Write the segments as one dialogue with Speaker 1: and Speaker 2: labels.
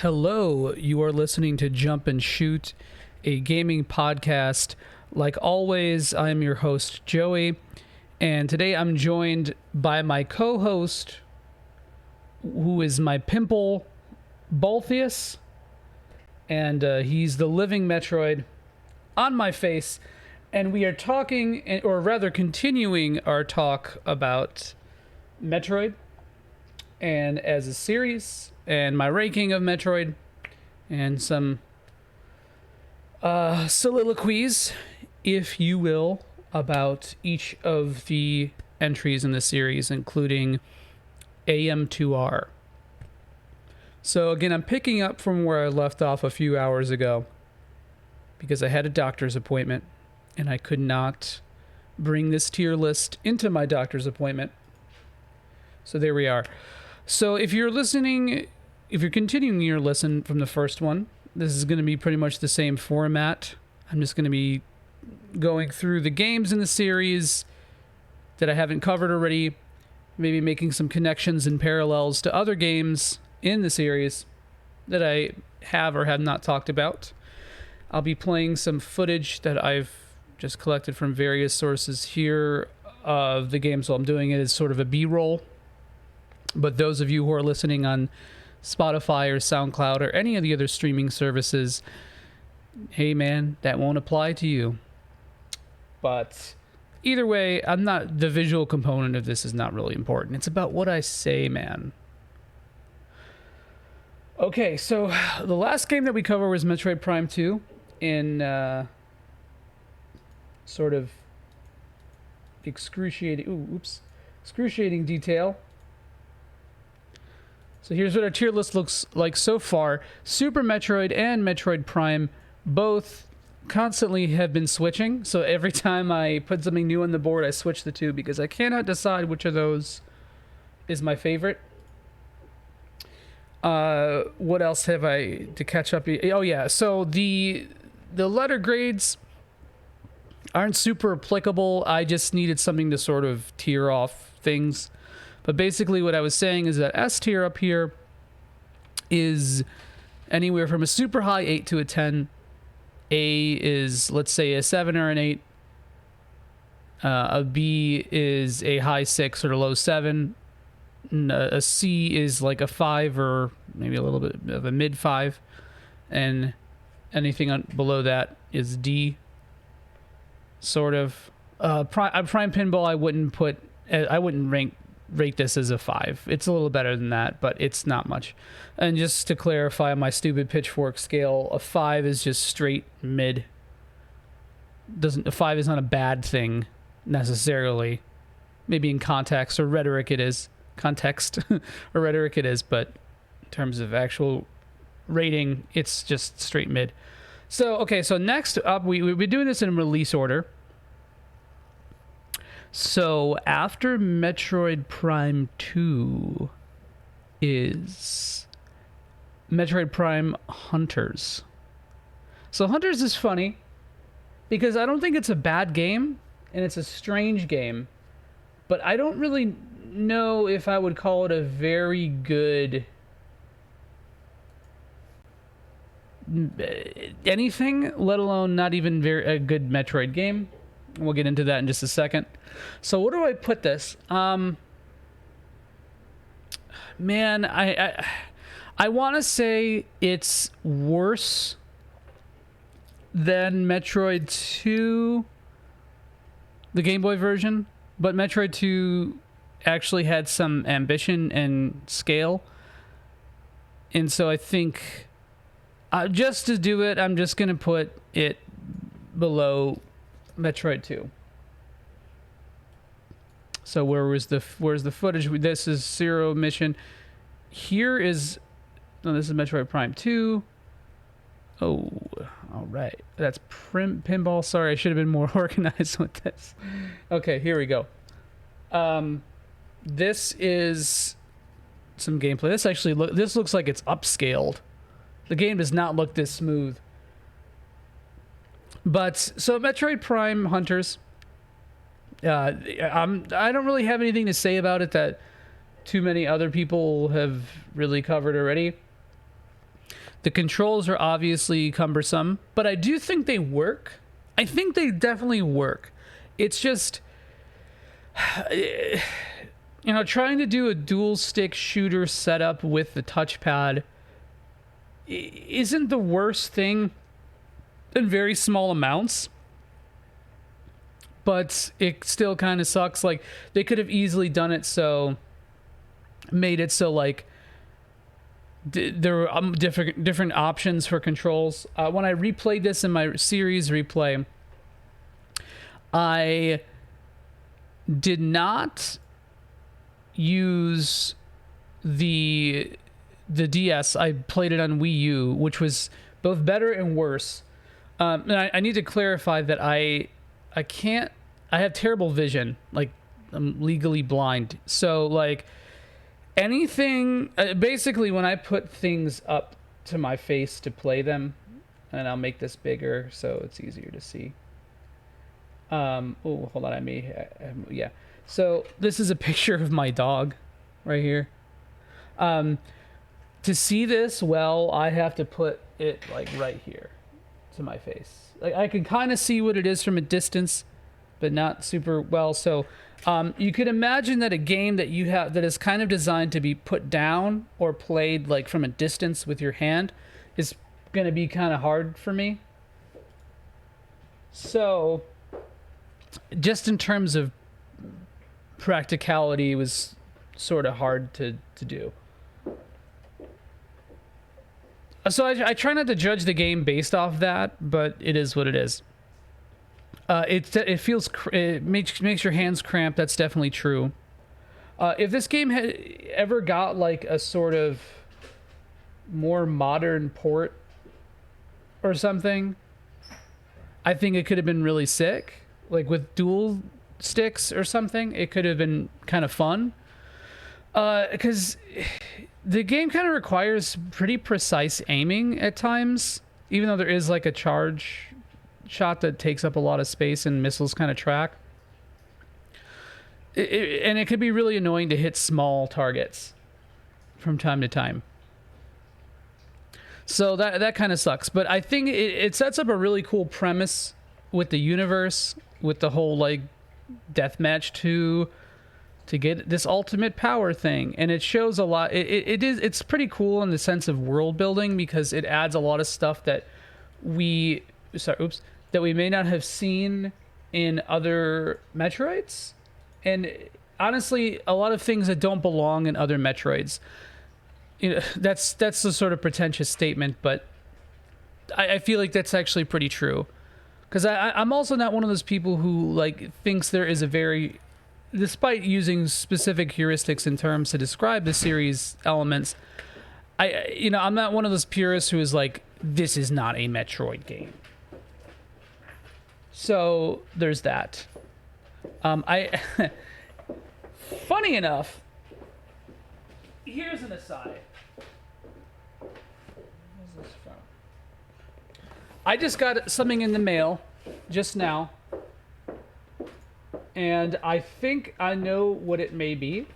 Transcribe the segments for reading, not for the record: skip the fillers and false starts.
Speaker 1: Hello, you are listening to Jump and Shoot, a gaming podcast. Like always, I am your host, Joey, and today I'm joined by my co-host, who is my pimple, Baltheus, and he's the living Metroid on my face, and we are talking, or rather continuing our talk about Metroid, and as a series, and my ranking of Metroid, and some soliloquies, if you will, about each of the entries in the series, including AM2R. So again, I'm picking up from where I left off a few hours ago, because I had a doctor's appointment, and I could not bring this tier list into my doctor's appointment. So there we are. So if you're continuing your listen from the first one, this is going to be pretty much the same format. I'm just going to be going through the games in the series that I haven't covered already, maybe making some connections and parallels to other games in the series that I have or have not talked about. I'll be playing some footage that I've just collected from various sources here of the games while I'm doing it as sort of a B-roll. But those of you who are listening on Spotify or SoundCloud or any of the other streaming services, hey man, that won't apply to you. But either way, the visual component of this is not really important. It's about what I say, man. Okay, so the last game that we covered was Metroid Prime 2 in sort of excruciating detail. So here's what our tier list looks like so far. Super Metroid and Metroid Prime both constantly have been switching. So every time I put something new on the board, I switch the two because I cannot decide which of those is my favorite. What else have I to catch up? Oh yeah, so the letter grades aren't super applicable. I just needed something to sort of tier off things. But basically what I was saying is that S tier up here is anywhere from a super high 8 to a 10. A is, let's say, a 7 or an 8. A B is a high 6 or a low 7. A C is like a 5 or maybe a little bit of a mid 5. And anything below that is D. Sort of. Prime Pinball I wouldn't rate this as a 5. It's a little better than that, but it's not much. And just to clarify my stupid pitchfork scale, a 5 is just straight mid. A 5 is not a bad thing necessarily. Maybe in context or rhetoric it is. Context or rhetoric it is, but in terms of actual rating, it's just straight mid. So, okay, so next up, we've been doing this in release order. So after Metroid Prime 2 is Metroid Prime Hunters. So Hunters is funny because I don't think it's a bad game and it's a strange game, but I don't really know if I would call it a very good anything, let alone not even a good Metroid game. We'll get into that in just a second. So where do I put this? Man, I want to say it's worse than Metroid 2, the Game Boy version, but Metroid 2 actually had some ambition and scale. And so I think just to do it, I'm just going to put it below Metroid 2. So where's the footage? This is Zero Mission. This is Metroid Prime 2. Oh, all right. That's Pinball. Sorry, I should have been more organized with this. Okay, here we go. This is some gameplay. This looks like it's upscaled. The game does not look this smooth. But so Metroid Prime Hunters, I don't really have anything to say about it that too many other people have really covered already. The controls are obviously cumbersome, but I do think they work. I think they definitely work. It's just, trying to do a dual stick shooter setup with the touchpad isn't the worst thing in very small amounts, but it still kind of sucks. Like, they could have easily made it so like there were different options for controls. When I replayed this in my series replay, I did not use the DS. I played it on Wii U, which was both better and worse. And I need to clarify that I have terrible vision. Like, I'm legally blind. So, like, anything, basically when I put things up to my face to play them, and I'll make this bigger so it's easier to see. Oh, hold on, yeah. So this is a picture of my dog right here. To see this well, I have to put it like right here to my face. Like, I can kind of see what it is from a distance, but not super well. So you could imagine that a game that you have that is kind of designed to be put down or played like from a distance with your hand is going to be kind of hard for me. So just in terms of practicality, it was sort of hard to do. So I try not to judge the game based off that, but it is what it is. It makes your hands cramp. That's definitely true. If this game had ever got like a sort of more modern port or something, I think it could have been really sick. Like with dual sticks or something, it could have been kind of fun. Because the game kind of requires pretty precise aiming at times, even though there is like a charge shot that takes up a lot of space and missiles kind of track. And it could be really annoying to hit small targets from time to time. So that kind of sucks. But I think it sets up a really cool premise with the universe, with the whole like deathmatch to get this ultimate power thing, and it shows a lot. It's pretty cool in the sense of world building, because it adds a lot of stuff that we may not have seen in other Metroids, and honestly, a lot of things that don't belong in other Metroids. That's the sort of pretentious statement, but I feel like that's actually pretty true, because I'm also not one of those people who like thinks there is a very, despite using specific heuristics and terms to describe the series elements, I'm not one of those purists who is like, this is not a Metroid game. So there's that. Funny enough, here's an aside. Where's this from? I just got something in the mail just now, and I think I know what it may be.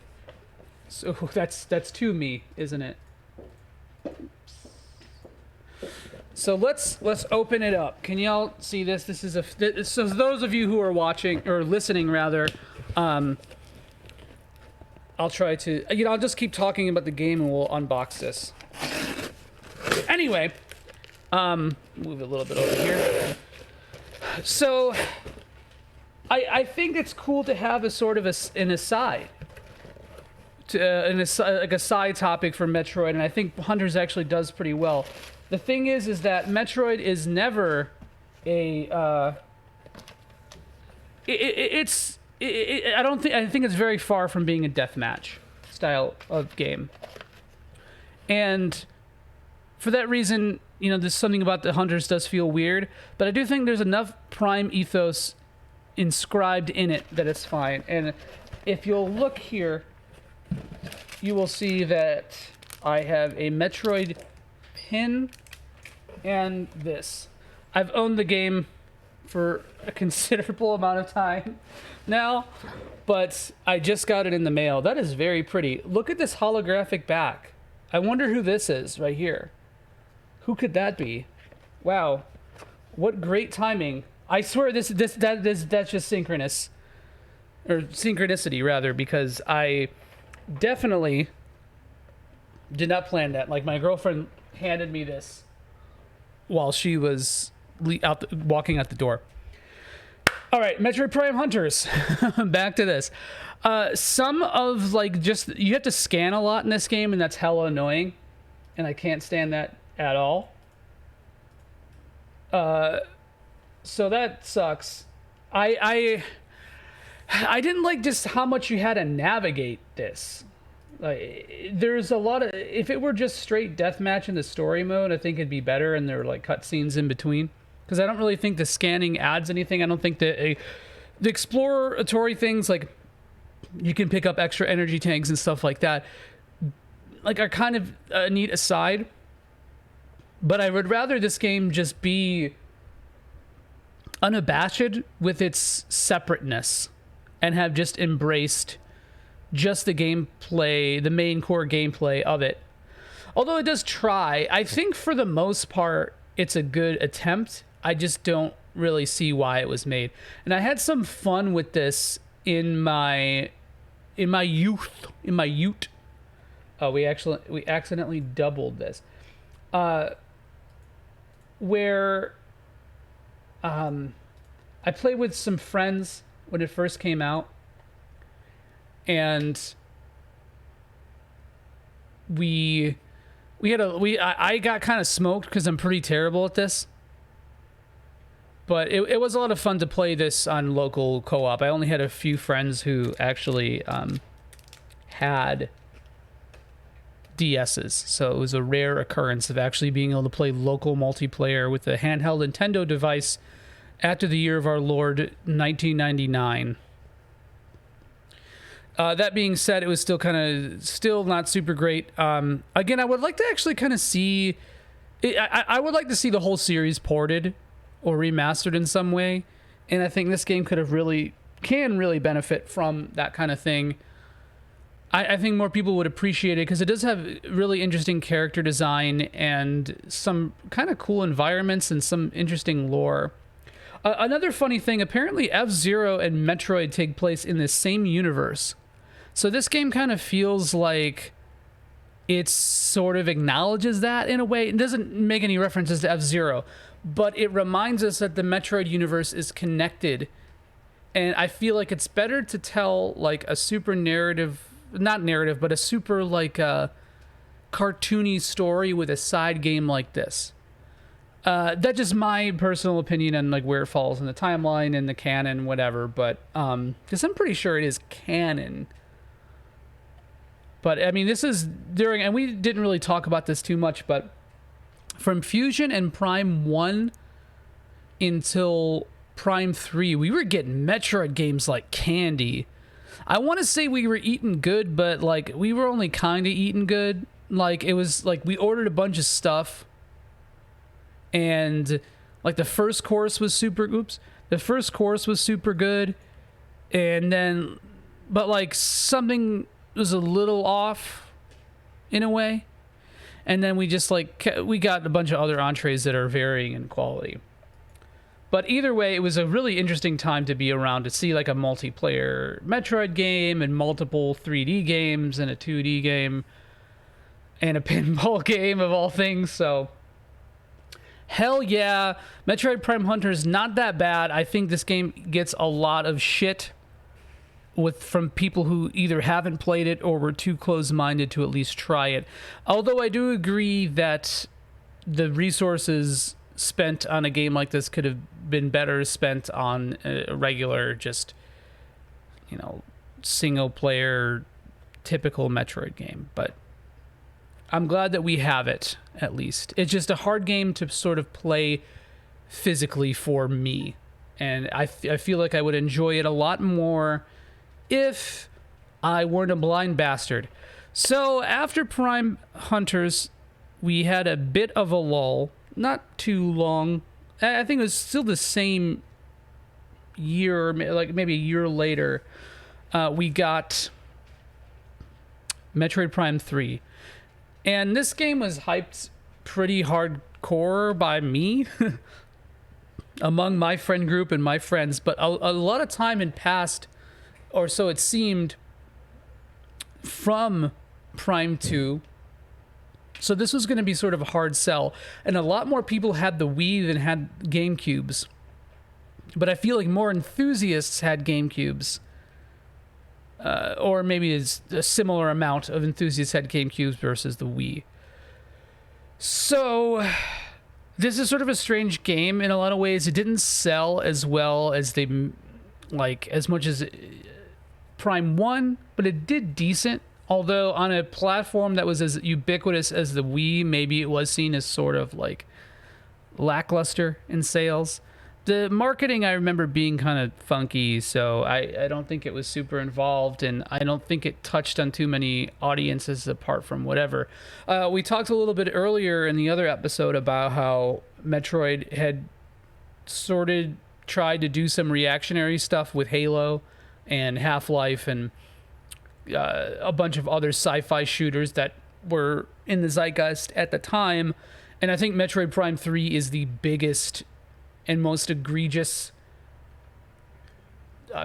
Speaker 1: So that's to me, isn't it? So let's open it up. Can y'all see this? This is so those of you who are watching or listening rather, I'll try to, I'll just keep talking about the game and we'll unbox this. Anyway, move a little bit over here. So I think it's cool to have a sort of an aside, like a side topic for Metroid, and I think Hunters actually does pretty well. The thing is that Metroid is never a. I think it's very far from being a deathmatch style of game, and for that reason, there's something about the Hunters does feel weird. But I do think there's enough Prime ethos inscribed in it that it's fine. And if you'll look here, you will see that I have a Metroid Pin and this. I've owned the game for a considerable amount of time now, but I just got it in the mail. That is very pretty. Look at this holographic back. I wonder who this is right here. Who could that be? Wow, what great timing! I swear that's just synchronous, or synchronicity rather, because I definitely did not plan that. Like, my girlfriend handed me this while she was walking out the door. All right, Metroid Prime Hunters. Back to this. Some of, like, just, you have to scan a lot in this game, and that's hella annoying. And I can't stand that at all. So that sucks. I didn't like just how much you had to navigate this. Like, there's a lot of, if it were just straight deathmatch in the story mode, I think it'd be better, and there are like cutscenes in between. Because I don't really think the scanning adds anything. I don't think that the exploratory things, like you can pick up extra energy tanks and stuff like that, like, are kind of a neat aside. But I would rather this game just be unabashed with its separateness and have just embraced just the gameplay, the main core gameplay of it. Although it does try, I think for the most part, it's a good attempt. I just don't really see why it was made. And I had some fun with this in my youth. We accidentally doubled this. Where I played with some friends when it first came out, and I got kind of smoked because I'm pretty terrible at this. But it was a lot of fun to play this on local co-op. I only had a few friends who actually had DSs, so it was a rare occurrence of actually being able to play local multiplayer with a handheld Nintendo device after the year of our Lord 1999. That being said, it was still not super great. Again, I would like to actually kind of see I would like to see the whole series ported or remastered in some way, and I think this game can really benefit from that kind of thing. I think more people would appreciate it because it does have really interesting character design and some kind of cool environments and some interesting lore. Another funny thing, apparently F-Zero and Metroid take place in the same universe. So this game kind of feels like it sort of acknowledges that in a way. It doesn't make any references to F-Zero, but it reminds us that the Metroid universe is connected. And I feel like it's better to tell like a super but a super like cartoony story with a side game like this. That's just my personal opinion and like where it falls in the timeline and the canon, whatever. But because I'm pretty sure it is canon. But I mean, this is during, and we didn't really talk about this too much, but from Fusion and Prime 1 until Prime 3, we were getting Metroid games like candy. I want to say we were eating good, but like we were only kind of eating good. Like it was like we ordered a bunch of stuff, and like the first course was super good, and then but like something was a little off in a way, and then we just like we got a bunch of other entrees that are varying in quality. But either way, it was a really interesting time to be around to see like a multiplayer Metroid game and multiple 3D games and a 2D game and a pinball game of all things. So hell yeah, Metroid Prime Hunters, not that bad. I think this game gets a lot of shit from people who either haven't played it or were too close-minded to at least try it. Although I do agree that the resources spent on a game like this could have been better spent on a regular, just, you know, single player typical Metroid game. But I'm glad that we have it, at least. It's just a hard game to sort of play physically for me, and I feel like I would enjoy it a lot more if I weren't a blind bastard. So after Prime Hunters, we had a bit of a lull. Not too long. I think it was still the same year, like maybe a year later, we got Metroid Prime 3. And this game was hyped pretty hardcore core by me among my friend group and my friends, but a lot of time had passed, or so it seemed, from Prime 2. So this was going to be sort of a hard sell, and a lot more people had the Wii than had GameCubes. But I feel like more enthusiasts had GameCubes. Or maybe it's a similar amount of enthusiasts had GameCubes versus the Wii. So this is sort of a strange game in a lot of ways. It didn't sell as well as as much as Prime 1, but it did decent. Although on a platform that was as ubiquitous as the Wii, maybe it was seen as sort of like lackluster in sales. The marketing, I remember, being kind of funky, so I don't think it was super involved, and I don't think it touched on too many audiences apart from whatever. We talked a little bit earlier in the other episode about how Metroid had tried to do some reactionary stuff with Halo and Half-Life and a bunch of other sci-fi shooters that were in the zeitgeist at the time, and I think Metroid Prime 3 is the biggest and most egregious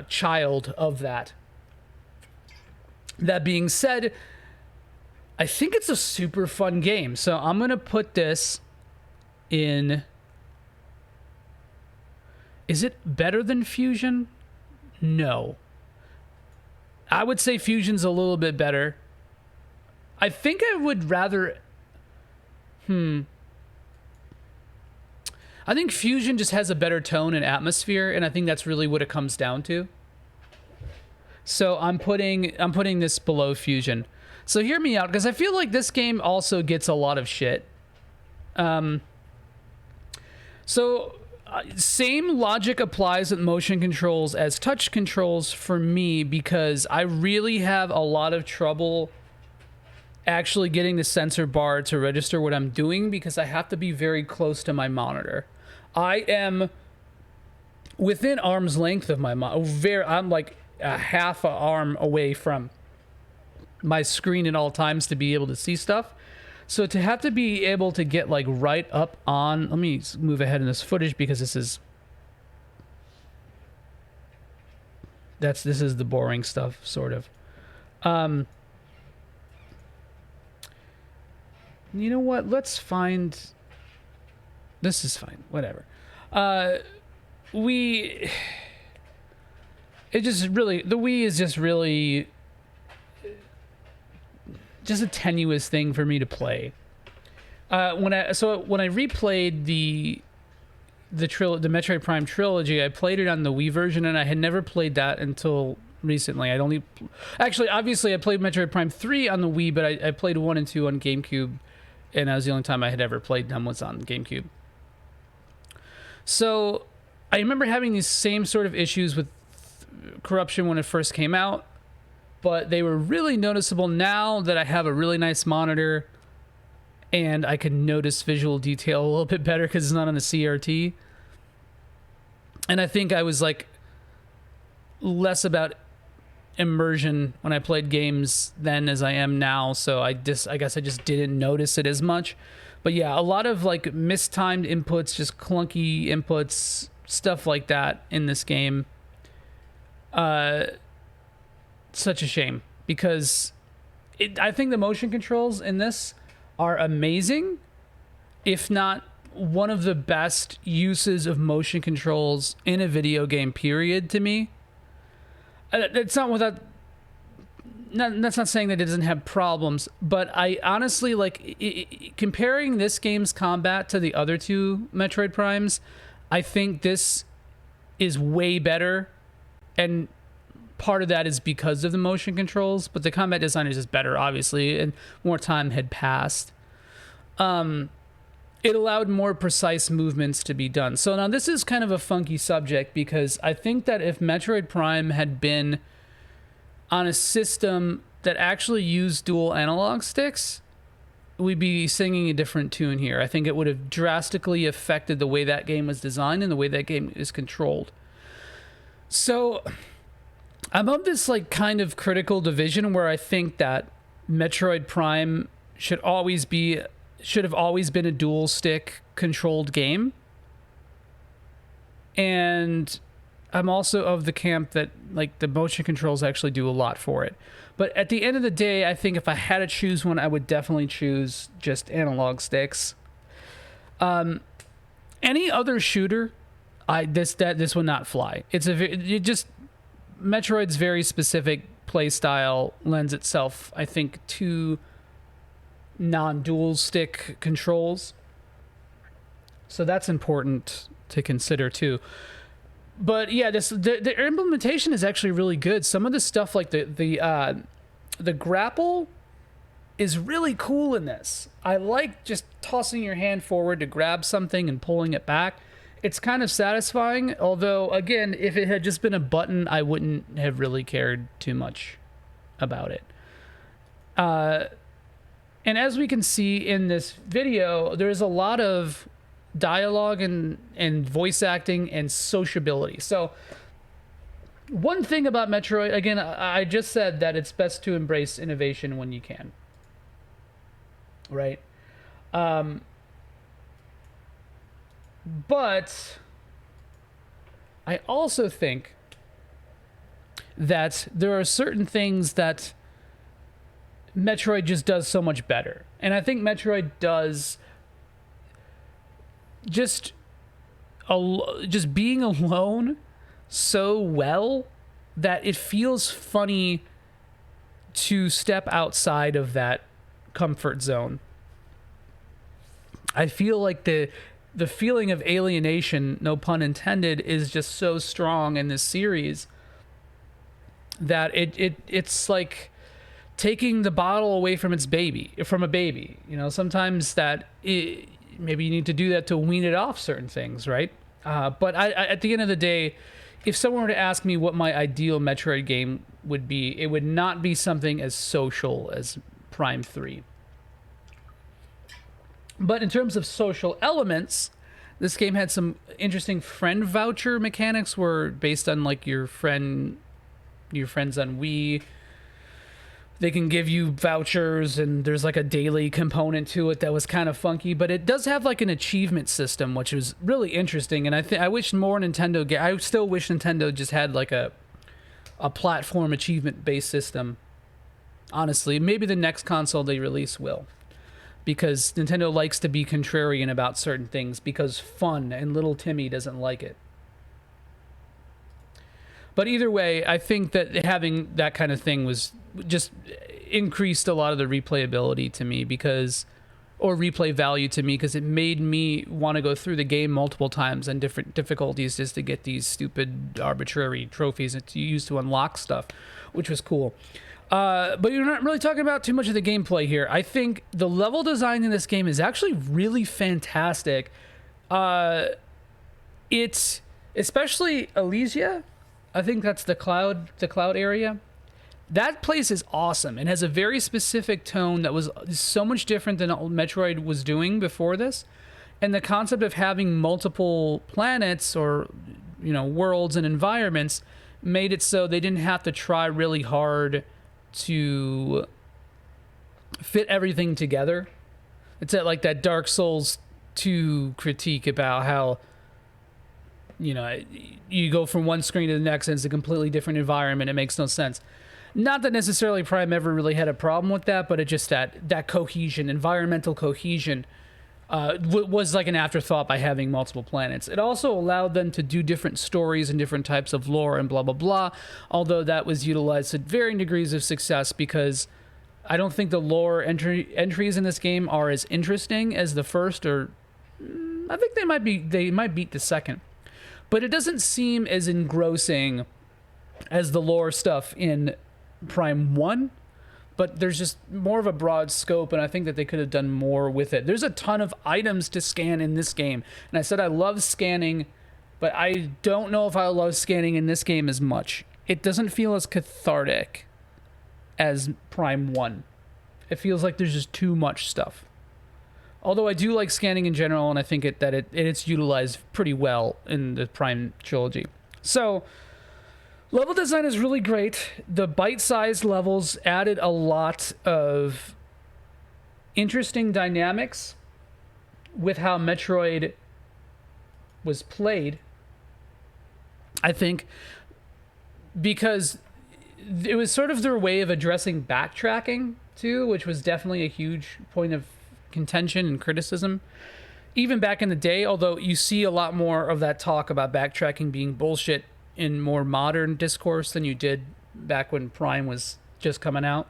Speaker 1: child of that. That being said, I think it's a super fun game, so I'm gonna put this in... Is it better than Fusion? No. I would say Fusion's a little bit better. I think I would rather... I think Fusion just has a better tone and atmosphere, and I think that's really what it comes down to. So I'm putting this below Fusion. So hear me out, because I feel like this game also gets a lot of shit. Same logic applies with motion controls as touch controls for me, because I really have a lot of trouble actually getting the sensor bar to register what I'm doing, because I have to be very close to my monitor. I am within arm's length of my monitor. I'm like a half an arm away from my screen at all times to be able to see stuff. So to have to be able to get like right up on, let me move ahead in this footage because this is the boring stuff, sort of. You know what? Let's find. This is fine. Whatever. The Wii is just really just a tenuous thing for me to play. When I replayed the Metroid Prime trilogy, I played it on the Wii version, and I had never played that until recently. Obviously I played Metroid Prime 3 on the Wii, but I played 1 and 2 on GameCube, and that was the only time I had ever played them was on GameCube. So I remember having these same sort of issues with corruption when it first came out, but they were really noticeable now that I have a really nice monitor and I can notice visual detail a little bit better because it's not on a CRT. And I think I was like less about immersion when I played games then as I am now, so I guess I just didn't notice it as much. But yeah, a lot of like mistimed inputs, just clunky inputs, stuff like that in this game. Such a shame, because I think the motion controls in this are amazing, if not one of the best uses of motion controls in a video game, period, to me. It's not without... that's not saying that it doesn't have problems, but I honestly, like, comparing this game's combat to the other two Metroid Primes, I think this is way better, and part of that is because of the motion controls, but the combat design is just better, obviously, and more time had passed. It allowed more precise movements to be done. So now this is kind of a funky subject, because I think that if Metroid Prime had been on a system that actually used dual analog sticks, we'd be singing a different tune here. I think it would have drastically affected the way that game was designed and the way that game is controlled. So I'm of this like kind of critical division where I think that Metroid Prime should always be should have always been a dual stick controlled game. And I'm also of the camp that like the motion controls actually do a lot for it. But at the end of the day, I think if I had to choose one, I would definitely choose just analog sticks. Any other shooter, this would not fly. Metroid's very specific play style lends itself, I think, to non-dual stick controls. So that's important to consider too. But yeah, the implementation is actually really good. Some of the stuff like the grapple is really cool in this. I like just tossing your hand forward to grab something and pulling it back. It's kind of satisfying, although again, if it had just been a button, I wouldn't have really cared too much about it. And as we can see in this video, there's a lot of dialogue and voice acting and sociability. So one thing about Metroid, again, I just said that it's best to embrace innovation when you can. Right? But I also think that there are certain things that Metroid just does so much better. And I think Metroid does just being alone so well that it feels funny to step outside of that comfort zone. I feel like the feeling of alienation, no pun intended, is just so strong in this series that it's like taking the bottle away from a baby. You know, sometimes maybe you need to do that to wean it off certain things, right? But at the end of the day, if someone were to ask me what my ideal Metroid game would be, it would not be something as social as Prime 3. But in terms of social elements, this game had some interesting friend voucher mechanics where based on like your friends on Wii, they can give you vouchers, and there's like a daily component to it that was kind of funky, but it does have like an achievement system, which was really interesting. And I wish more Nintendo, I still wish Nintendo just had like a platform achievement based system. Honestly, maybe the next console they release will, because Nintendo likes to be contrarian about certain things because fun, and little Timmy doesn't like it. But either way, I think that having that kind of thing was just increased a lot of the replayability to me or replay value to me, because it made me want to go through the game multiple times and different difficulties just to get these stupid arbitrary trophies that you use to unlock stuff, which was cool. But you're not really talking about too much of the gameplay here. I think the level design in this game is actually really fantastic. It's especially Elysia. I think that's the cloud area. That place is awesome and has a very specific tone that was so much different than what Metroid was doing before this. And the concept of having multiple planets or, you know, worlds and environments made it so they didn't have to try really hard to fit everything together. It's like that Dark Souls 2 critique about how, you know, you go from one screen to the next and it's a completely different environment. It makes no sense. Not that necessarily Prime ever really had a problem with that, but it just that cohesion, environmental cohesion, was like an afterthought by having multiple planets. It also allowed them to do different stories and different types of lore and blah, blah, blah, although that was utilized to varying degrees of success, because I don't think the lore entries in this game are as interesting as the first, or I think they might beat the second. But it doesn't seem as engrossing as the lore stuff in Prime 1, but there's just more of a broad scope, and I think that they could have done more with it. There's a ton of items to scan in this game, and I said I love scanning, but I don't know if I love scanning in this game as much. It doesn't feel as cathartic as Prime 1. It feels like there's just too much stuff. Although I do like scanning in general, and I think it's utilized pretty well in the Prime trilogy. So, level design is really great. The bite-sized levels added a lot of interesting dynamics with how Metroid was played, I think, because it was sort of their way of addressing backtracking too, which was definitely a huge point of contention and criticism even back in the day, although you see a lot more of that talk about backtracking being bullshit in more modern discourse than you did back when Prime was just coming out.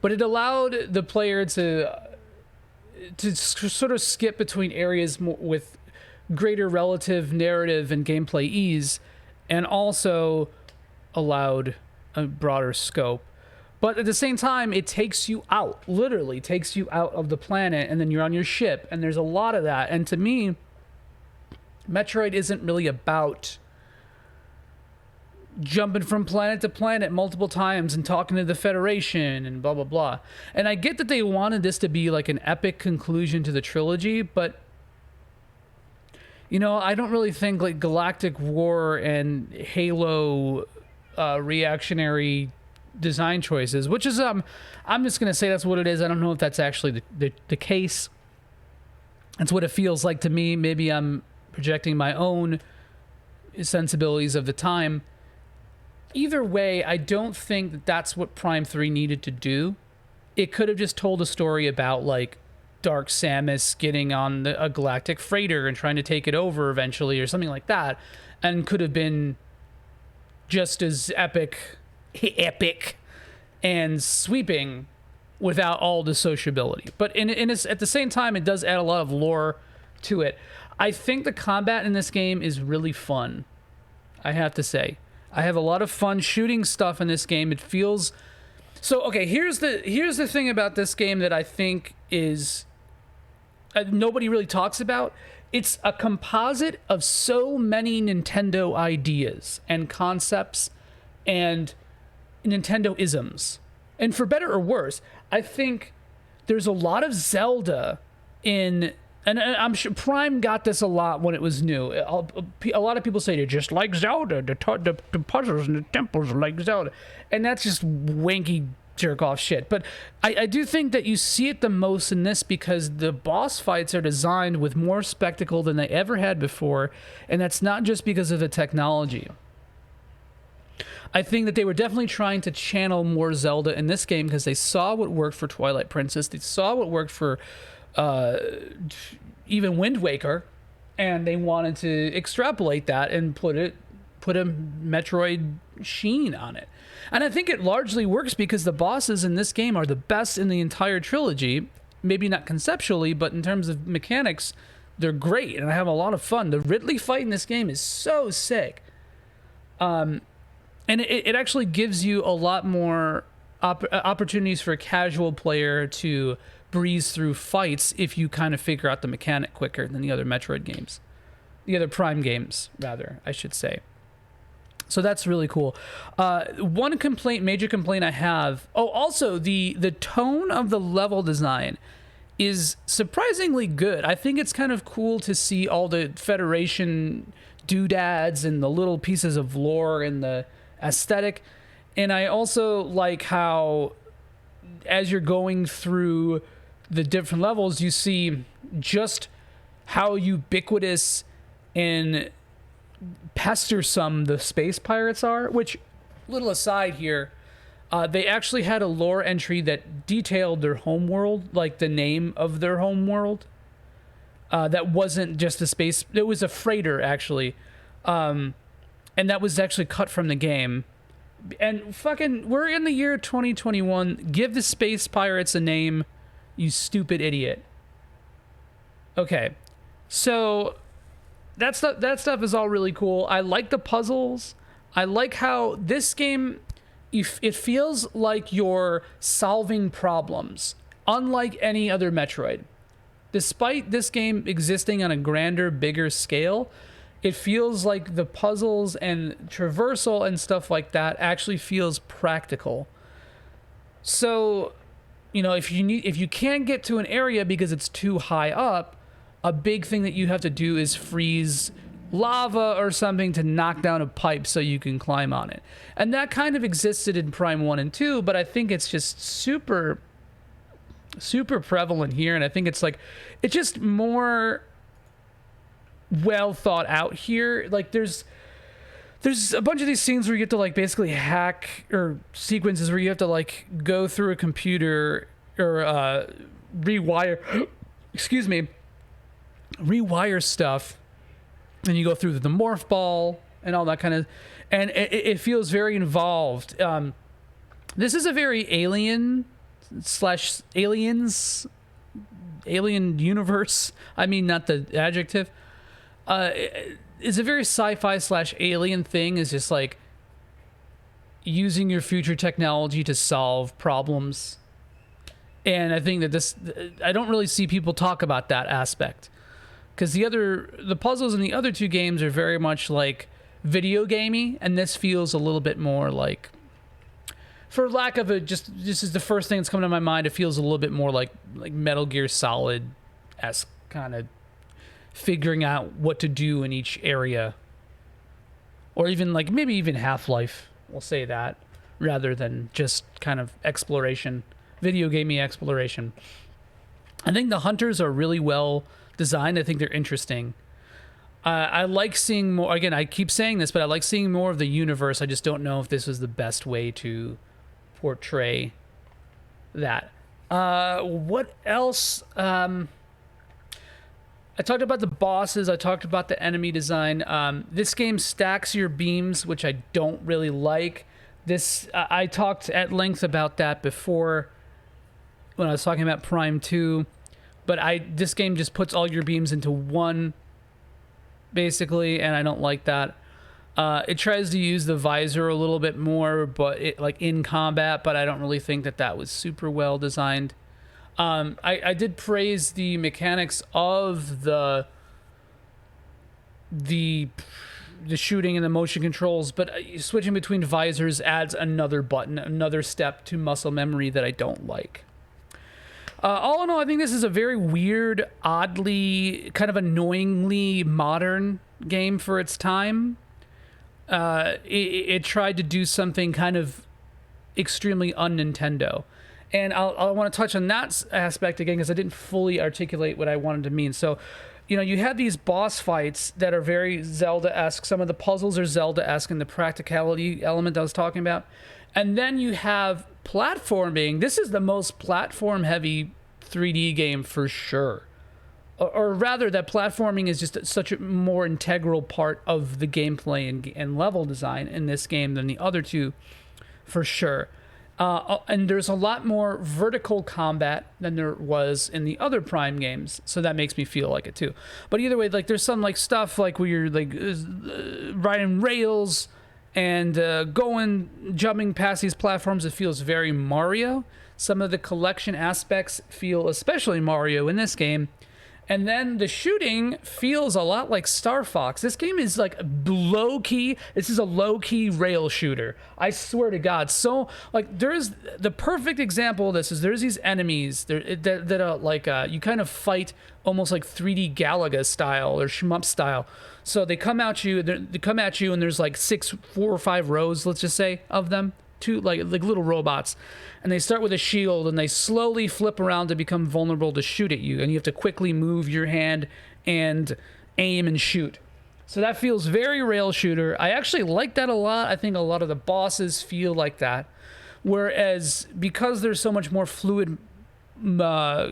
Speaker 1: But it allowed the player to sort of skip between areas with greater relative narrative and gameplay ease, and also allowed a broader scope. But at the same time, it takes you out, literally takes you out of the planet, and then you're on your ship, and there's a lot of that. And to me, Metroid isn't really about jumping from planet to planet multiple times and talking to the Federation and blah, blah, blah. And I get that they wanted this to be like an epic conclusion to the trilogy, but, you know, I don't really think like Galactic War and Halo reactionary design choices, which is I'm just gonna say that's what it is. I don't know if that's actually the case. That's what it feels like to me. Maybe I'm projecting my own sensibilities of the time. Either way, I don't think that that's what Prime 3 needed to do. It could have just told a story about like Dark Samus getting on a galactic freighter and trying to take it over eventually, or something like that, and could have been just as epic and sweeping without all the sociability. But at the same time, it does add a lot of lore to it. I think the combat in this game is really fun, I have to say. I have a lot of fun shooting stuff in this game. It feels so okay. Here's the thing about this game that I think is nobody really talks about. It's a composite of so many Nintendo ideas and concepts and Nintendo isms. And for better or worse, I think there's a lot of Zelda in, and I'm sure Prime got this a lot when it was new. A lot of people say they're just like Zelda, the puzzles and the temples are like Zelda. And that's just wanky jerk-off shit. But I do think that you see it the most in this because the boss fights are designed with more spectacle than they ever had before, and that's not just because of the technology. I think that they were definitely trying to channel more Zelda in this game because they saw what worked for Twilight Princess. They saw what worked for even Wind Waker, and they wanted to extrapolate that and put a Metroid sheen on it. And I think it largely works because the bosses in this game are the best in the entire trilogy. Maybe not conceptually, but in terms of mechanics, they're great, and I have a lot of fun. The Ridley fight in this game is so sick. And it actually gives you a lot more opportunities for a casual player to breeze through fights if you kind of figure out the mechanic quicker than the other Metroid games. The other Prime games, rather, I should say. So that's really cool. One major complaint I have... Oh, also, the tone of the level design is surprisingly good. I think it's kind of cool to see all the Federation doodads and the little pieces of lore and the aesthetic. And I also like how as you're going through the different levels, you see just how ubiquitous and pestersome the space pirates are, which, little aside here, they actually had a lore entry that detailed their homeworld, like the name of their homeworld. That wasn't just a space, it was a freighter actually. And that was actually cut from the game. And fucking, we're in the year 2021. Give the space pirates a name, you stupid idiot. Okay, so that stuff is all really cool. I like the puzzles. I like how this game, it feels like you're solving problems, unlike any other Metroid. Despite this game existing on a grander, bigger scale, it feels like the puzzles and traversal and stuff like that actually feels practical. So, you know, if you can't get to an area because it's too high up, a big thing that you have to do is freeze lava or something to knock down a pipe so you can climb on it. And that kind of existed in Prime 1 and 2, but I think it's just super super prevalent here, and I think it's like it's just more well thought out here. Like there's a bunch of these scenes where you get to like basically hack, or sequences where you have to like go through a computer or rewire excuse me, rewire stuff, and you go through the morph ball and all that kind of, and it feels very involved. This is a very alien universe. I mean, not the adjective. It's a very sci-fi / alien thing. Is just like using your future technology to solve problems. And I think that I don't really see people talk about that aspect, because the puzzles in the other two games are very much like video gamey, and this feels a little bit more like, for lack of this is the first thing that's coming to my mind, it feels a little bit more like Metal Gear Solid-esque, kind of figuring out what to do in each area, or even like maybe even Half-Life, we'll say that, rather than just kind of exploration, video gamey exploration. I think the hunters are really well designed. I think they're interesting. I like seeing more. Again, I keep saying this, but I like seeing more of the universe. I just don't know if this was the best way to portray that. What else? I talked about the bosses. I talked about the enemy design. This game stacks your beams, which I don't really like. I talked at length about that before when I was talking about Prime 2, but this game just puts all your beams into one, basically, and I don't like that. It tries to use the visor a little bit more, but like in combat, but I don't really think that was super well designed. I did praise the mechanics of the shooting and the motion controls, but switching between visors adds another button, another step to muscle memory that I don't like. All in all, I think this is a very weird, oddly, kind of annoyingly modern game for its time. It tried to do something kind of extremely un-Nintendo. And I want to touch on that aspect again, because I didn't fully articulate what I wanted to mean. So, you have these boss fights that are very Zelda-esque. Some of the puzzles are Zelda-esque in the practicality element I was talking about. And then you have platforming. This is the most platform-heavy 3D game for sure. Or rather, that platforming is just such a more integral part of the gameplay and level design in this game than the other two, for sure. And there's a lot more vertical combat than there was in the other Prime games, so that makes me feel like it too. But either way, like there's some like stuff like where you're like riding rails and jumping past these platforms. It feels very Mario. Some of the collection aspects feel especially Mario in this game. And then the shooting feels a lot like Star Fox. This game is like low-key. This is a low-key rail shooter. I swear to God. So, like, there's the perfect example of this is there's these enemies that are like, you kind of fight almost like 3D Galaga style or shmup style. So they come at you, and there's like 4 or 5 rows, let's just say, of them. Two like little robots, and they start with a shield and they slowly flip around to become vulnerable to shoot at you, and you have to quickly move your hand and aim and shoot. So that feels very rail shooter. I actually like that a lot. I think a lot of the bosses feel like that, whereas because there's so much more fluid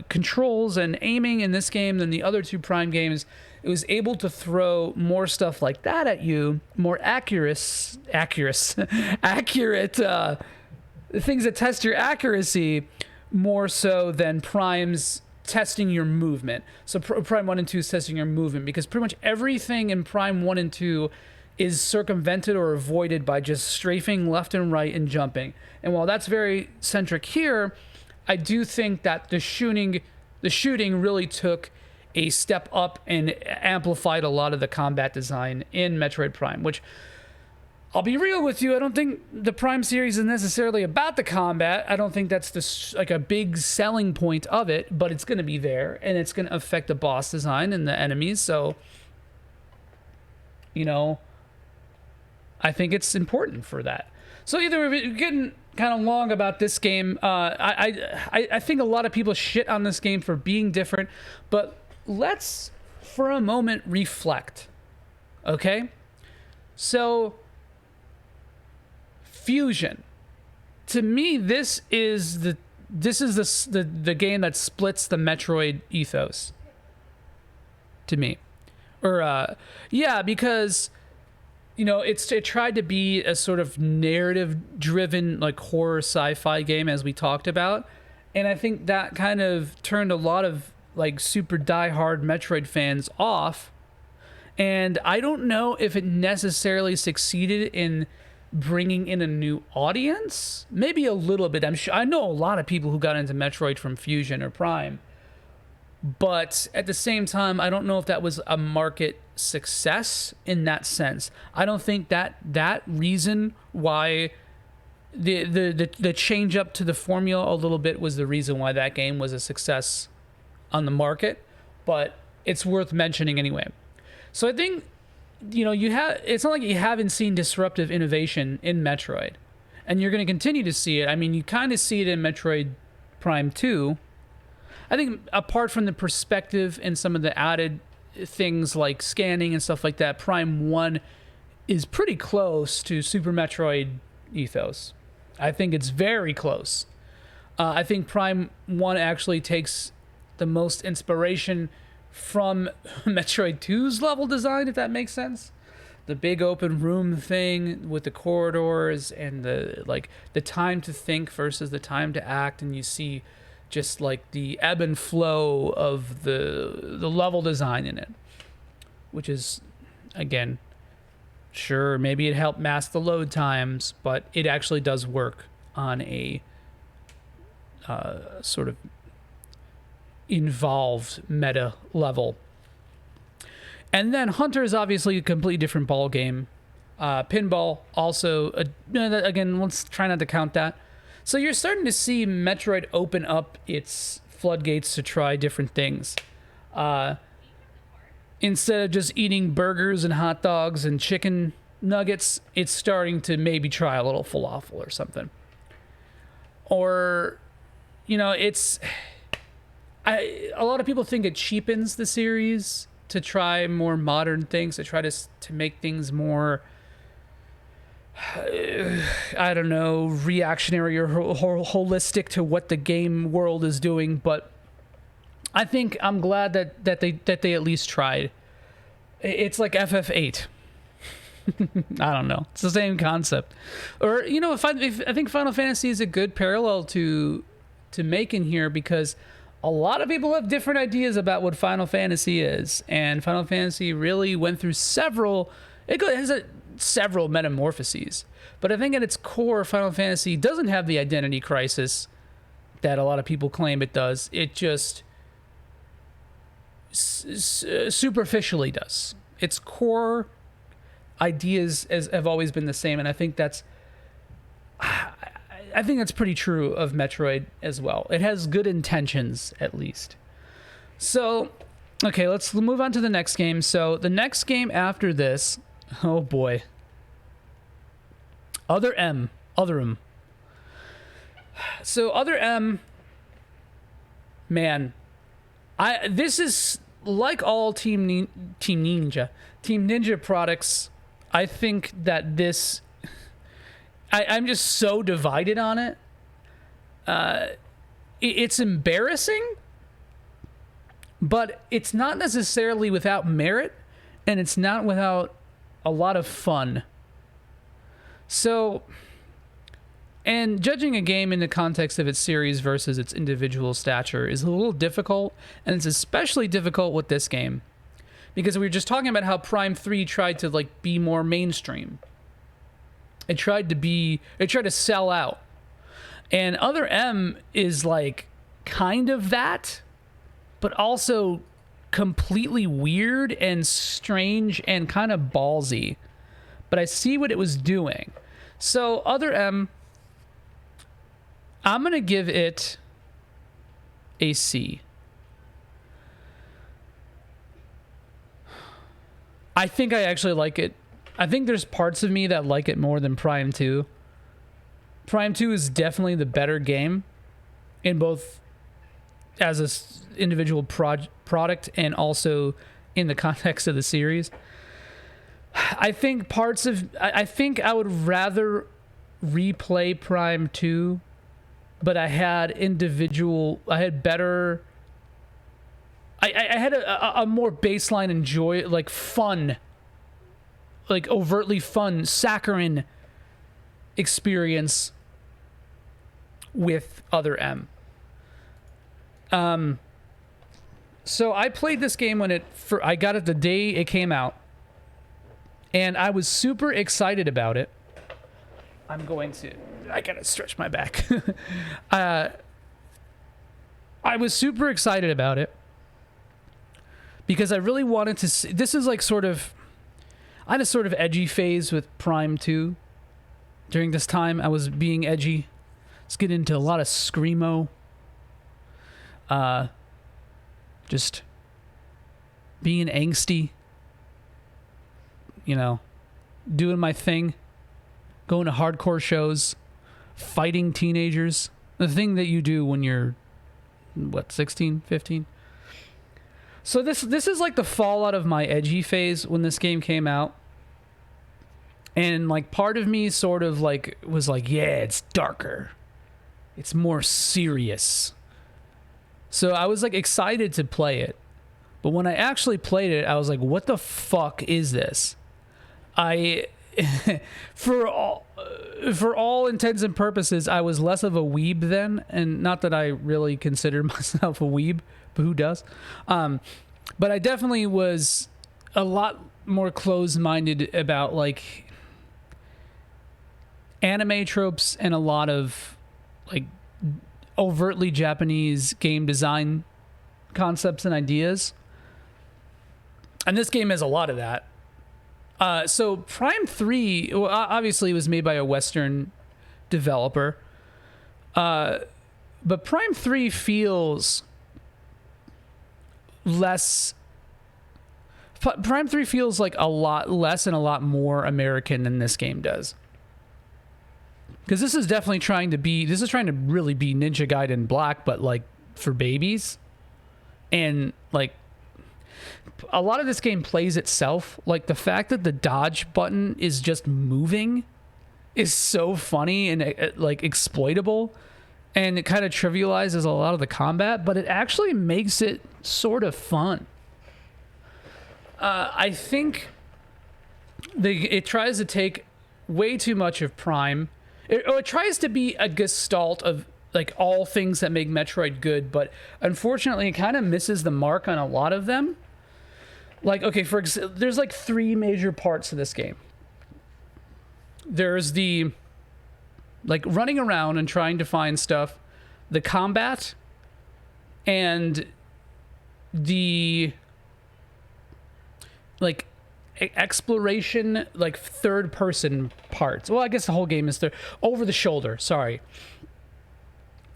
Speaker 1: controls and aiming in this game than the other two Prime games, it was able to throw more stuff like that at you, more accurate things that test your accuracy more so than Prime's testing your movement. So Prime 1 and 2 is testing your movement, because pretty much everything in Prime 1 and 2 is circumvented or avoided by just strafing left and right and jumping. And while that's very centric here, I do think that the shooting really took a step up and amplified a lot of the combat design in Metroid Prime, which, I'll be real with you, I don't think the Prime series is necessarily about the combat. I don't think that's like a big selling point of it, but it's going to be there, and it's going to affect the boss design and the enemies. So, I think it's important for that. So either way, getting kind of long about this game. I think a lot of people shit on this game for being different, but let's for a moment reflect. Okay? So Fusion. To me, this is the game that splits the Metroid ethos. To me. Or yeah, because it tried to be a sort of narrative driven like horror sci-fi game, as we talked about, and I think that kind of turned a lot of like super diehard Metroid fans off, and I don't know if it necessarily succeeded in bringing in a new audience. Maybe a little bit. I know a lot of people who got into Metroid from Fusion or Prime, but at the same time, I don't know if that was a market success in that sense. I don't think that reason why the change up to the formula a little bit was the reason why that game was a success on the market, but it's worth mentioning anyway. So I think it's not like you haven't seen disruptive innovation in Metroid, and you're going to continue to see it. I mean, you kind of see it in Metroid Prime 2. I think apart from the perspective and some of the added things like scanning and stuff like that, Prime 1 is pretty close to Super Metroid ethos. I think it's very close. I think Prime 1 actually takes the most inspiration from Metroid 2's level design, if that makes sense. The big open room thing with the corridors and the time to think versus the time to act, and you see just like the ebb and flow of the level design in it, which is, again, sure, maybe it helped mask the load times, but it actually does work on a sort of involved meta level. And then Hunter is obviously a completely different ball game. Pinball also, again, let's try not to count that. So you're starting to see Metroid open up its floodgates to try different things. Instead of just eating burgers and hot dogs and chicken nuggets, it's starting to maybe try a little falafel or something. Or, a lot of people think it cheapens the series to try more modern things, to try to make things more, I don't know, reactionary or holistic to what the game world is doing. But I think I'm glad that they at least tried. It's like FF8. I don't know. It's the same concept. Or I think Final Fantasy is a good parallel to make in here, because a lot of people have different ideas about what Final Fantasy is, and Final Fantasy really went through several metamorphoses. But I think at its core, Final Fantasy doesn't have the identity crisis that a lot of people claim it does. It just superficially does. Its core ideas have always been the same, and I think that's pretty true of Metroid as well. It has good intentions, at least. So, okay, let's move on to the next game. So the next game after this, oh boy, Other M. So Other M, man, this is like all Team Ninja products. I think that this, I'm just so divided on it. It's embarrassing, but it's not necessarily without merit, and it's not without a lot of fun. So, and judging a game in the context of its series versus its individual stature is a little difficult, and it's especially difficult with this game, because we were just talking about how Prime 3 tried to be more mainstream. It tried to sell out. And Other M is kind of that, but also completely weird and strange and kind of ballsy. But I see what it was doing. So Other M, I'm going to give it a C. I think I actually like it. I think there's parts of me that like it more than Prime 2. Prime 2 is definitely the better game in both as a individual product and also in the context of the series. I think I think I would rather replay Prime 2, but I had better. I had a more baseline like fun, like overtly fun, saccharine experience with Other M. So I played this game when I got it the day it came out, and I was super excited about it. I gotta stretch my back. I was super excited about it because I really wanted to see. This is like I had a sort of edgy phase with Prime 2. During this time, I was being edgy. Let's get into a lot of screamo. Just being angsty. You know, doing my thing. Going to hardcore shows. Fighting teenagers. The thing that you do when you're, 16, 15? So this is like the fallout of my edgy phase when this game came out. And like part of me sort of like was like, yeah, it's darker. It's more serious. So I was like excited to play it. But when I actually played it, I was like, what the fuck is this? For all intents and purposes, I was less of a weeb then, and not that I really consider myself a weeb, but who does? But I definitely was a lot more closed-minded about like anime tropes and a lot of like overtly Japanese game design concepts and ideas. And this game has a lot of that. So Prime 3, well, obviously was made by a Western developer. But Prime 3 feels less... Prime 3 feels like a lot less and a lot more American than this game does. Because this is definitely trying to really be Ninja Gaiden Black, but like for babies. And like a lot of this game plays itself. Like the fact that the dodge button is just moving is so funny and like exploitable, and it kind of trivializes a lot of the combat, but it actually makes it sort of fun. I think it tries to take way too much of Prime. It tries to be a gestalt of like all things that make Metroid good, but unfortunately it kind of misses the mark on a lot of them. Like, okay, there's like three major parts to this game. There's the like running around and trying to find stuff, the combat, and the like exploration, like third person parts. Well, I guess the whole game is over the shoulder. Sorry.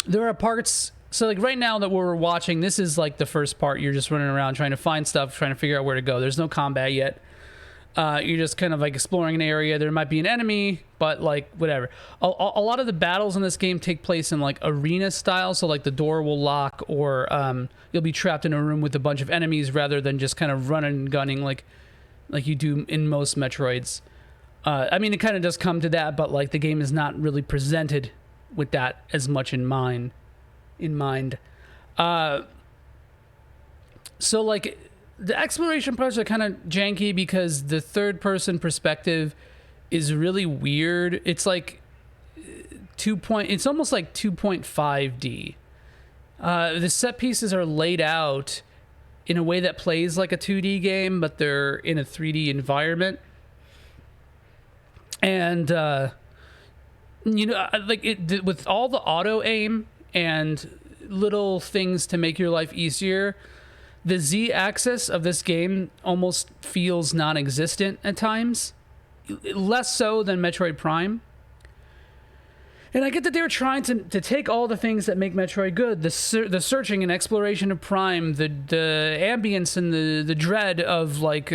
Speaker 1: There are parts. So like right now that we're watching, this is like the first part. You're just running around trying to find stuff, trying to figure out where to go. There's no combat yet. You're just kind of like exploring an area. There might be an enemy, but like whatever. A lot of the battles in this game take place in like arena style. So like the door will lock, or you'll be trapped in a room with a bunch of enemies rather than just kind of running and gunning like you do in most Metroids. I mean, it kind of does come to that, but like the game is not really presented with that as much in mind. So like the exploration parts are kind of janky because the third person perspective is really weird. It's like it's almost like 2.5D. The set pieces are laid out in a way that plays like a 2D game, but they're in a 3D environment. And like with all the auto aim and little things to make your life easier, the Z-axis of this game almost feels non-existent at times. Less so than Metroid Prime. And I get that they were trying to take all the things that make Metroid good, the searching and exploration of Prime, the ambience and the dread of like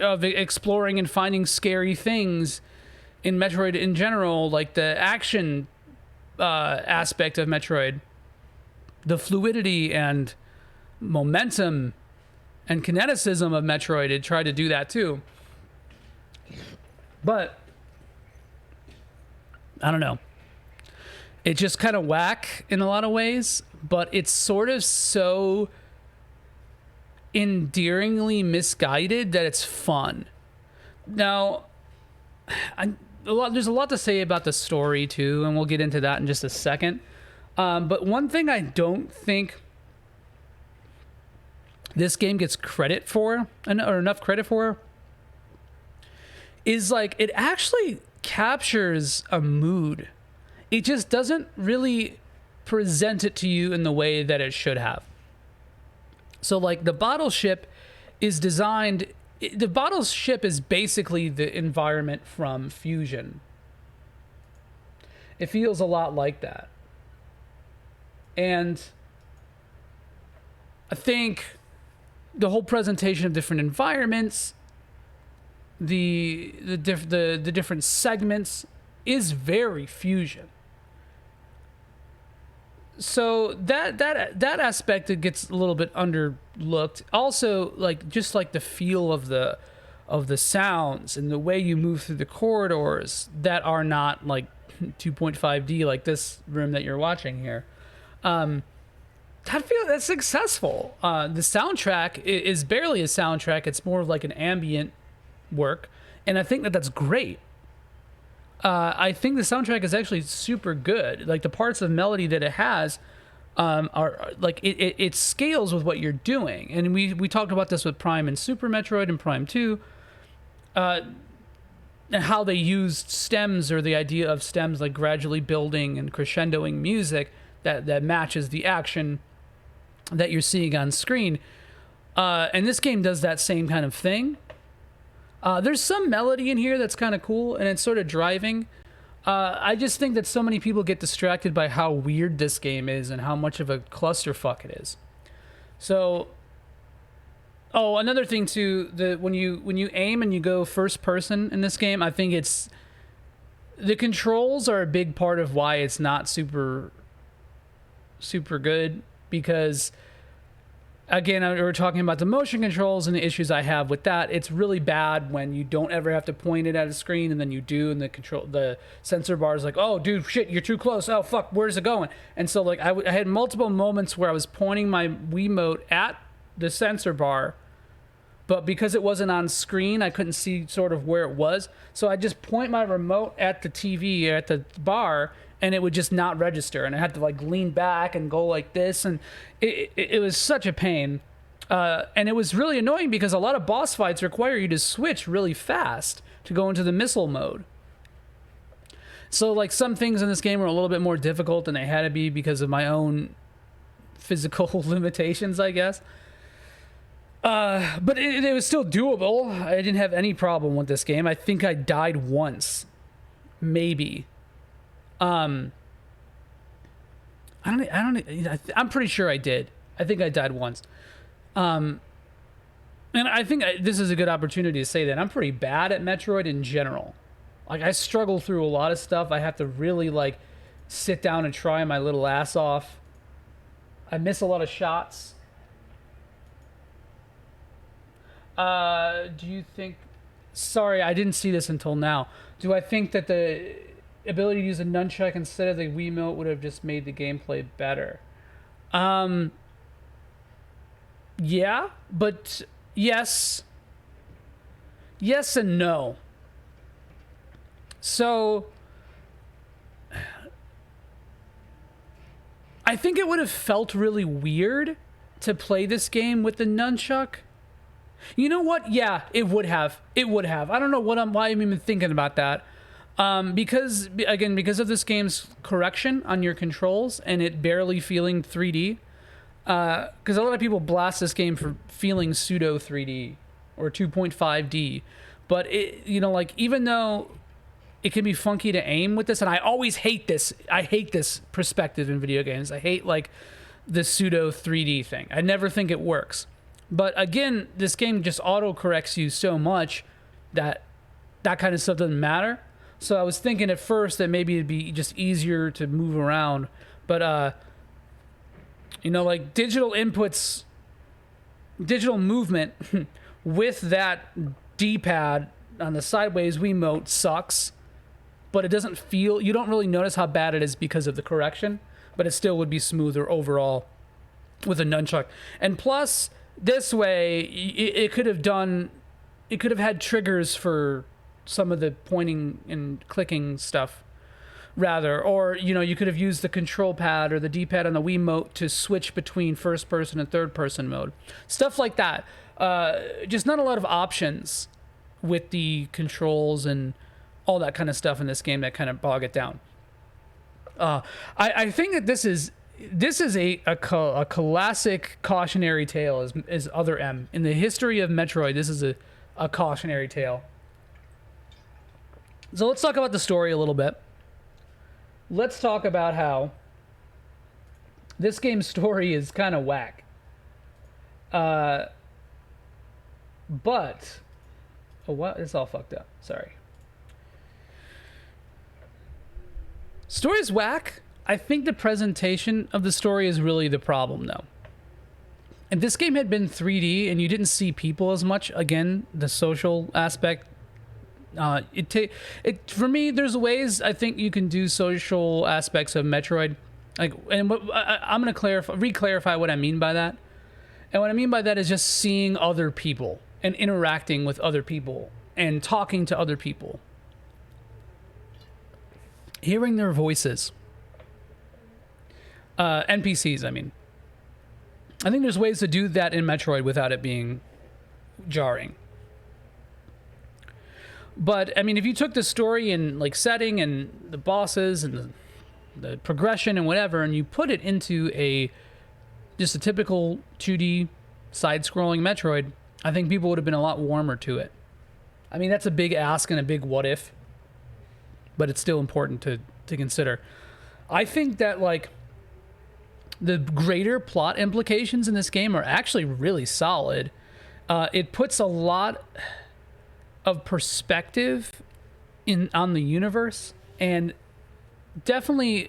Speaker 1: of exploring and finding scary things, in Metroid in general, like the action aspect of Metroid, the fluidity and momentum and kineticism of Metroid, it tried to do that too. But I don't know. It's just kind of whack in a lot of ways, but it's sort of so endearingly misguided that it's fun. Now, there's a lot to say about the story too, and we'll get into that in just a second. But one thing I don't think this game gets credit for, or enough credit for, is like it actually captures a mood. It just doesn't really present it to you in the way that it should have. So like the bottle ship is designed, the bottle ship is basically the environment from Fusion. It feels a lot like that. And I think the whole presentation of different environments, the different segments is very Fusion. So that aspect, it gets a little bit underlooked. Also, like just like the feel of the sounds and the way you move through the corridors that are not like 2.5D like this room that you're watching here. That's successful. The soundtrack is barely a soundtrack. It's more of like an ambient work, and I think that's great. I think the soundtrack is actually super good. Like the parts of melody that it has are like it scales with what you're doing. And we talked about this with Prime and Super Metroid and Prime 2, and how they used stems, or the idea of stems like gradually building and crescendoing music that matches the action that you're seeing on screen. And this game does that same kind of thing. There's some melody in here that's kind of cool, and it's sort of driving. I just think that so many people get distracted by how weird this game is and how much of a clusterfuck it is. So, another thing too, when you aim and you go first person in this game, I think the controls are a big part of why it's not super good, because again, we were talking about the motion controls and the issues I have with that. It's really bad when you don't ever have to point it at a screen, and then you do, and the sensor bar is like, oh, dude, shit, you're too close. Oh, fuck, where's it going? And so, like, I had multiple moments where I was pointing my Wiimote at the sensor bar, but because it wasn't on screen, I couldn't see sort of where it was. So I just point my remote at the TV, at the bar, and it would just not register, and I had to like lean back and go like this, and it was such a pain, and it was really annoying because a lot of boss fights require you to switch really fast to go into the missile mode. So like some things in this game were a little bit more difficult than they had to be because of my own physical limitations, I guess. But it was still doable. I didn't have any problem with this game. I think I died once, maybe. I'm pretty sure I did. I think I died once. And I think this is a good opportunity to say that I'm pretty bad at Metroid in general. Like, I struggle through a lot of stuff. I have to really, like, sit down and try my little ass off. I miss a lot of shots. Do you think... Sorry, I didn't see this until now. Do I think that the ability to use a nunchuck instead of the Wiimote would have just made the gameplay better? Yeah, but yes. Yes and no. So, I think it would have felt really weird to play this game with the nunchuck. You know what? Yeah, it would have. It would have. I don't know why I'm even thinking about that. Because of this game's correction on your controls and it barely feeling 3D. Because a lot of people blast this game for feeling pseudo 3D or 2.5D. But even though it can be funky to aim with this, and I always hate this. I hate this perspective in video games. I hate like the pseudo 3D thing. I never think it works. But again, this game just auto corrects you so much that kind of stuff doesn't matter. So I was thinking at first that maybe it'd be just easier to move around, but like digital inputs, digital movement with that D-pad on the sideways Wiimote sucks, but it doesn't feel, you don't really notice how bad it is because of the correction, but it still would be smoother overall with a nunchuck. And plus, this way, it could have had triggers for some of the pointing and clicking stuff rather, or you could have used the control pad or the D-pad on the Wiimote to switch between first person and third person mode, stuff like that. Just not a lot of options with the controls and all that kind of stuff in this game that kind of bog it down. I think that this is a classic cautionary tale, as Other M. In the history of Metroid, this is a cautionary tale. So let's talk about the story a little bit. Let's talk about how this game's story is kind of whack. But... Oh, what? It's all fucked up. Sorry. Story's whack. I think the presentation of the story is really the problem, though. If this game had been 3D and you didn't see people as much, again, the social aspect, for me, there's ways I think you can do social aspects of Metroid. I'm going to re-clarify what I mean by that. And what I mean by that is just seeing other people and interacting with other people and talking to other people. Hearing their voices. NPCs, I mean. I think there's ways to do that in Metroid without it being jarring. But, I mean, if you took the story and, setting and the bosses and the progression and whatever, and you put it into just a typical 2D side-scrolling Metroid, I think people would have been a lot warmer to it. I mean, that's a big ask and a big what-if, but it's still important to consider. I think that, the greater plot implications in this game are actually really solid. It puts a lot of perspective on the universe and definitely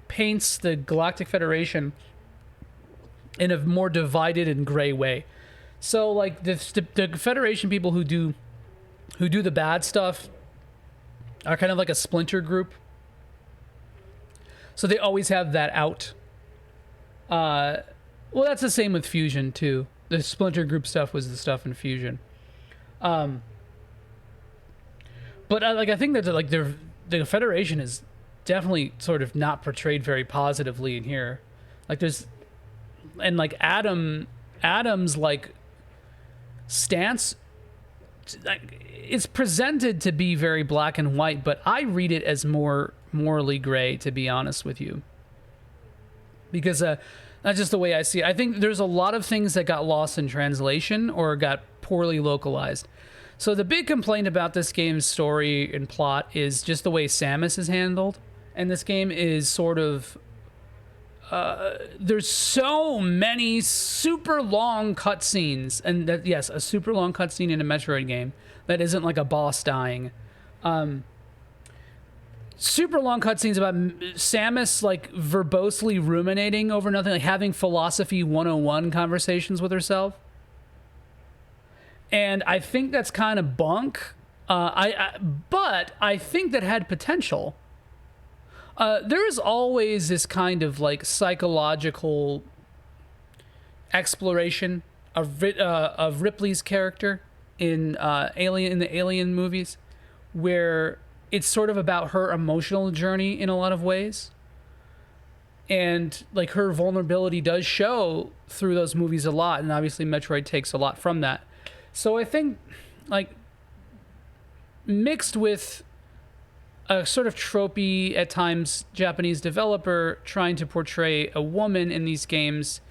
Speaker 1: paints the Galactic Federation in a more divided and gray way. So the Federation people who do the bad stuff are kind of like a splinter group. So they always have that out. Well, that's the same with Fusion too. The splinter group stuff was the stuff in Fusion. But I think that the Federation is definitely sort of not portrayed very positively in here. Adam's stance, it's presented to be very black and white, but I read it as more morally gray, to be honest with you. Because that's just the way I see it. I think there's a lot of things that got lost in translation or got poorly localized. So the big complaint about this game's story and plot is just the way Samus is handled. And this game is sort of... there's so many super long cutscenes. And yes, a super long cutscene in a Metroid game that isn't like a boss dying. Super long cutscenes about Samus verbosely ruminating over nothing, having philosophy 101 conversations with herself. And I think that's kind of bunk. But I think that had potential. There is always this kind of psychological exploration of Ripley's character in the Alien movies, where it's sort of about her emotional journey in a lot of ways. And her vulnerability does show through those movies a lot, and obviously Metroid takes a lot from that. So I think mixed with a sort of tropey, at times, Japanese developer trying to portray a woman in these games,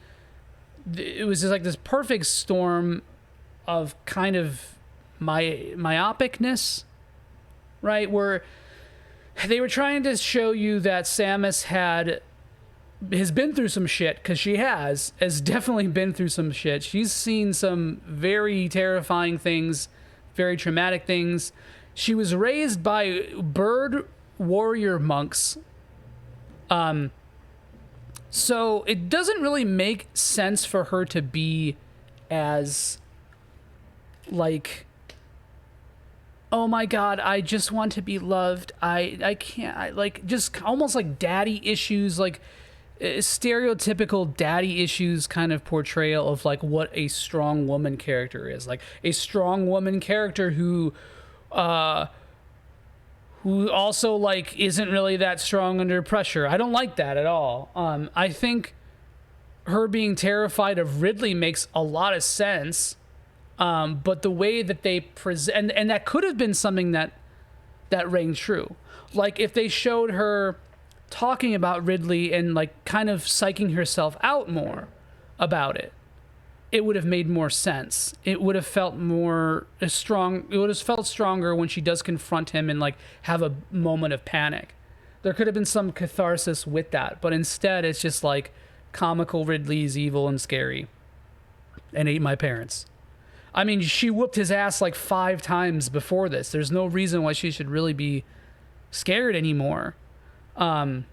Speaker 1: it was just this perfect storm of kind of myopicness, right? Where they were trying to show you that Samus has been through some shit, because she has definitely been through some shit. She's seen some very terrifying things, very traumatic things. She was raised by bird warrior monks. So it doesn't really make sense for her to be as, like, oh my god, I just want to be loved. I can't, like, just almost like daddy issues, like stereotypical daddy issues kind of portrayal of like what a strong woman character is. Like a strong woman character who also like isn't really that strong under pressure. I don't like that at all. I think her being terrified of Ridley makes a lot of sense. But the way that they present, and that could have been something that rang true. Like if they showed her talking about Ridley and like kind of psyching herself out more about it, it would have made more sense. It would have felt more strong. It would have felt stronger when she does confront him and like have a moment of panic. There could have been some catharsis with that, but instead it's just like comical Ridley's evil and scary and ate my parents. I mean, she whooped his ass like 5 times before this. There's no reason why she should really be scared anymore. At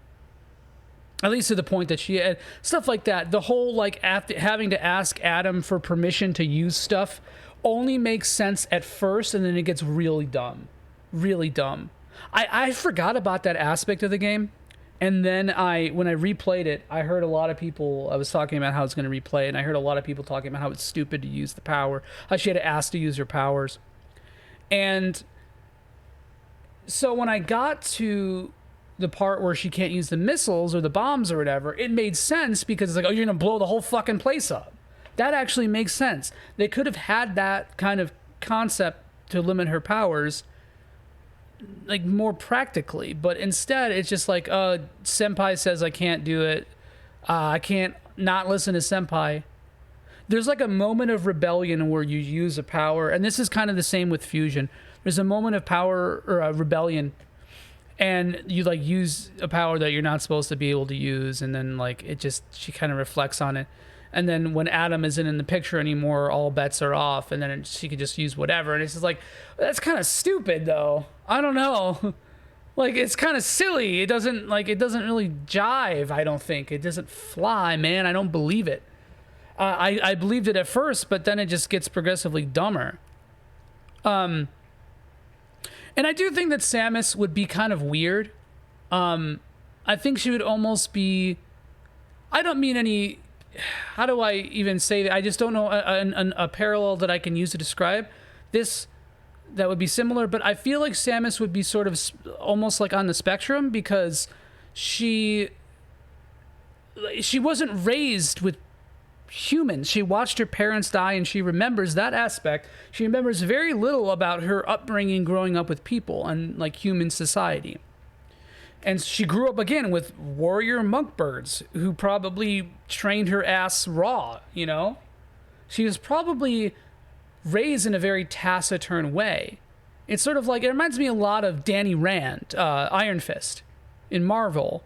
Speaker 1: least to the point that she had stuff like that. The whole like having to ask Adam for permission to use stuff only makes sense at first, and then it gets really dumb. Really dumb. I forgot about that aspect of the game. And then when I replayed it, I heard a lot of people, I was talking about how it's going to replay, and I heard a lot of people talking about how it's stupid to use the power, how she had to ask to use her powers. And so when I got to the part where she can't use the missiles or the bombs or whatever, it made sense because it's like, oh, you're going to blow the whole fucking place up. That actually makes sense. They could have had that kind of concept to limit her powers like more practically, but instead it's just like senpai says I can't do it, I can't not listen to senpai. There's like a moment of rebellion where you use a power, and this is kind of the same with fusion. There's a moment of power or a rebellion, and you like use a power that you're not supposed to be able to use, and then like she kind of reflects on it. And then when Adam isn't in the picture anymore, all bets are off, and then she could just use whatever. And it's just like, that's kind of stupid, though. I don't know. Like, it's kind of silly. It doesn't really jive, I don't think. It doesn't fly, man. I don't believe it. I believed it at first, but then it just gets progressively dumber. And I do think that Samus would be kind of weird. I think she would almost be... I don't mean any... How do I even say that? I just don't know a parallel that I can use to describe this that would be similar, but I feel like Samus would be sort of almost like on the spectrum because she wasn't raised with humans. She watched her parents die and she remembers that aspect. She remembers very little about her upbringing growing up with people and like human society. And she grew up again with warrior monk birds who probably trained her ass raw, you know? She was probably raised in a very taciturn way. It's sort of like, it reminds me a lot of Danny Rand, Iron Fist in Marvel.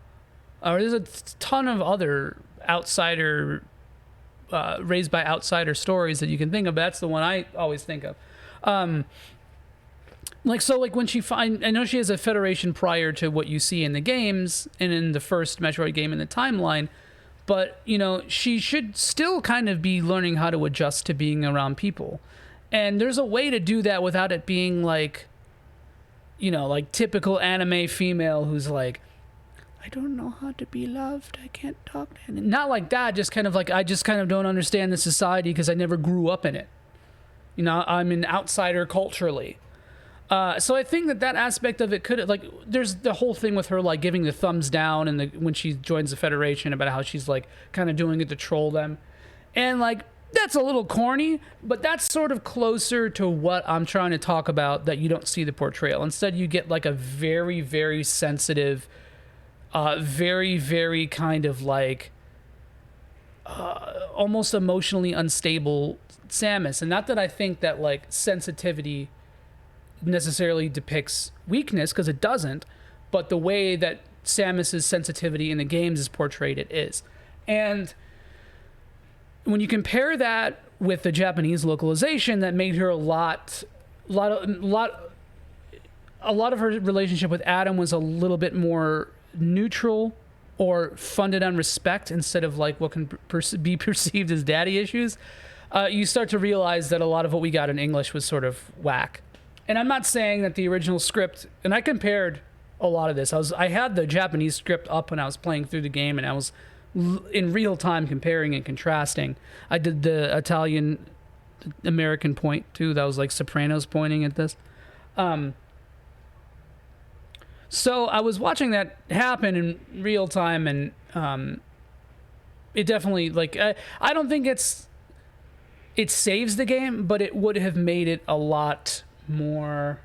Speaker 1: There's a ton of other outsider, raised by outsider stories that you can think of. That's the one I always think of. When I know she has a federation prior to what you see in the games and in the first Metroid game in the timeline, but, you know, she should still kind of be learning how to adjust to being around people. And there's a way to do that without it being like, you know, like typical anime female who's like, I don't know how to be loved. I can't talk to anyone. Not like that, just kind of like, I just kind of don't understand the society because I never grew up in it. You know, I'm an outsider culturally. So I think that aspect of it could, like, there's the whole thing with her, like, giving the thumbs down and when she joins the Federation about how she's, like, kind of doing it to troll them. And, like, that's a little corny, but that's sort of closer to what I'm trying to talk about that you don't see the portrayal. Instead, you get, like, a very, very sensitive, very, very kind of, like, almost emotionally unstable Samus. And not that I think that, like, sensitivity necessarily depicts weakness, because it doesn't, but the way that Samus's sensitivity in the games is portrayed, it is. And when you compare that with the Japanese localization that made her a lot a lot of her relationship with Adam was a little bit more neutral or funded on respect instead of like what can be perceived as daddy issues. You start to realize that a lot of what we got in English was sort of whack. And I'm not saying that the original script, and I compared a lot of this. I had the Japanese script up when I was playing through the game, and I was in real time comparing and contrasting. I did the Italian American point too. That was like Sopranos pointing at this. So I was watching that happen in real time, and it definitely, like, I don't think it saves the game, but it would have made it a lot more,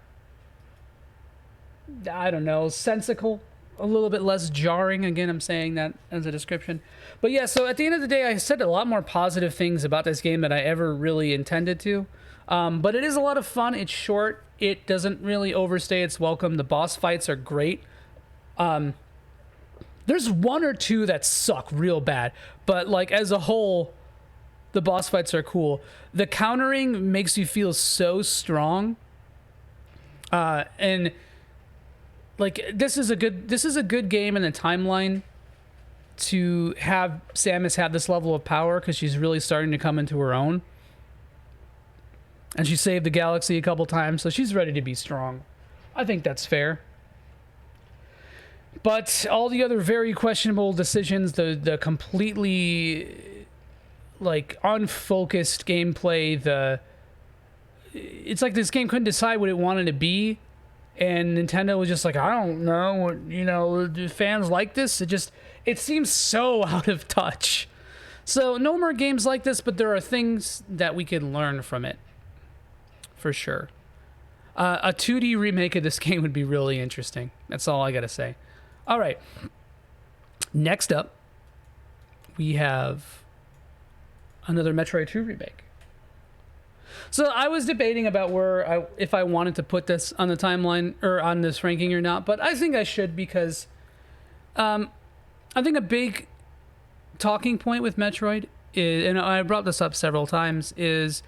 Speaker 1: I don't know, sensical, a little bit less jarring. Again, I'm saying that as a description. But yeah, so at the end of the day, I said a lot more positive things about this game than I ever really intended to. But it is a lot of fun. It's short. It doesn't really overstay its welcome. The boss fights are great. There's one or two that suck real bad, but like as a whole, the boss fights are cool. The countering makes you feel so strong. And like this is a good game in the timeline to have Samus have this level of power, because she's really starting to come into her own. And she saved the galaxy a couple times, so she's ready to be strong. I think that's fair. But all the other very questionable decisions, the completely like unfocused gameplay, it's like this game couldn't decide what it wanted to be, and Nintendo was just like, I don't know, do fans like this? It seems so out of touch. So no more games like this, but there are things that we can learn from it. For sure. A 2D remake of this game would be really interesting. That's all I gotta say. All right. Next up, we have another Metroid 2 remake. So I was debating about if I wanted to put this on the timeline or on this ranking or not, but I think I should, because I think a big talking point with Metroid is, and I brought this up several times, is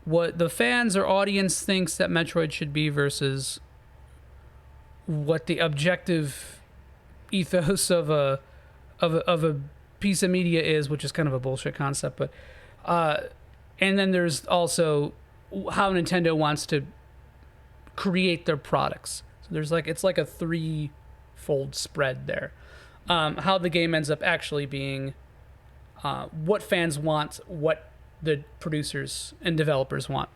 Speaker 1: what the fans or audience thinks that Metroid should be versus what the objective ethos of a piece of media is, which is kind of a bullshit concept. But and then there's also how Nintendo wants to create their products. So there's it's like a threefold spread there. How the game ends up actually being, what fans want, what the producers and developers want.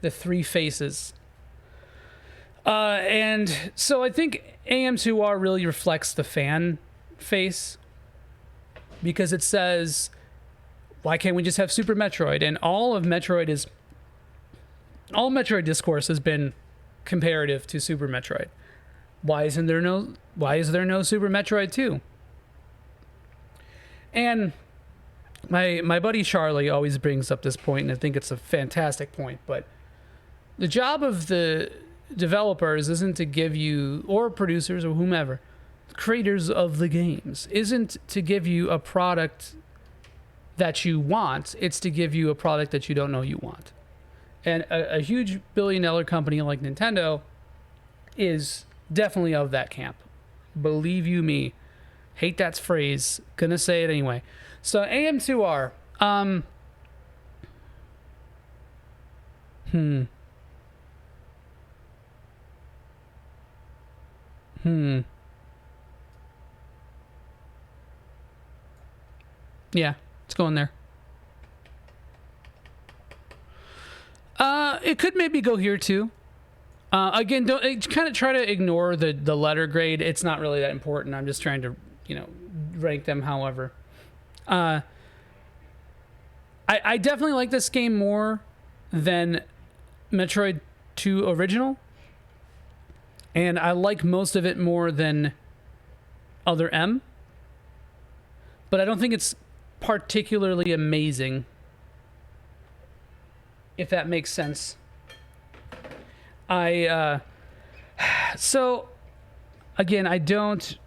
Speaker 1: The three faces. And so I think AM2R really reflects the fan face, because it says, why can't we just have Super Metroid? And all Metroid discourse has been comparative to Super Metroid. Why is there no Super Metroid 2? And my buddy Charlie always brings up this point, and I think it's a fantastic point, but the job of the developers isn't to give you, or producers or whomever, creators of the games, isn't to give you a product that you want. It's to give you a product that you don't know you want. And a huge billion-dollar company like Nintendo is definitely of that camp. Believe you me. Hate that phrase. Gonna say it anyway. So AM2R. Yeah, it's going there. It could maybe go here too. Again, don't kind of try to ignore the letter grade. It's not really that important. I'm just trying to, rank them however. I definitely like this game more than Metroid 2 Original. And I like most of it more than Other M. But I don't think it's particularly amazing, if that makes sense. So, again, I don't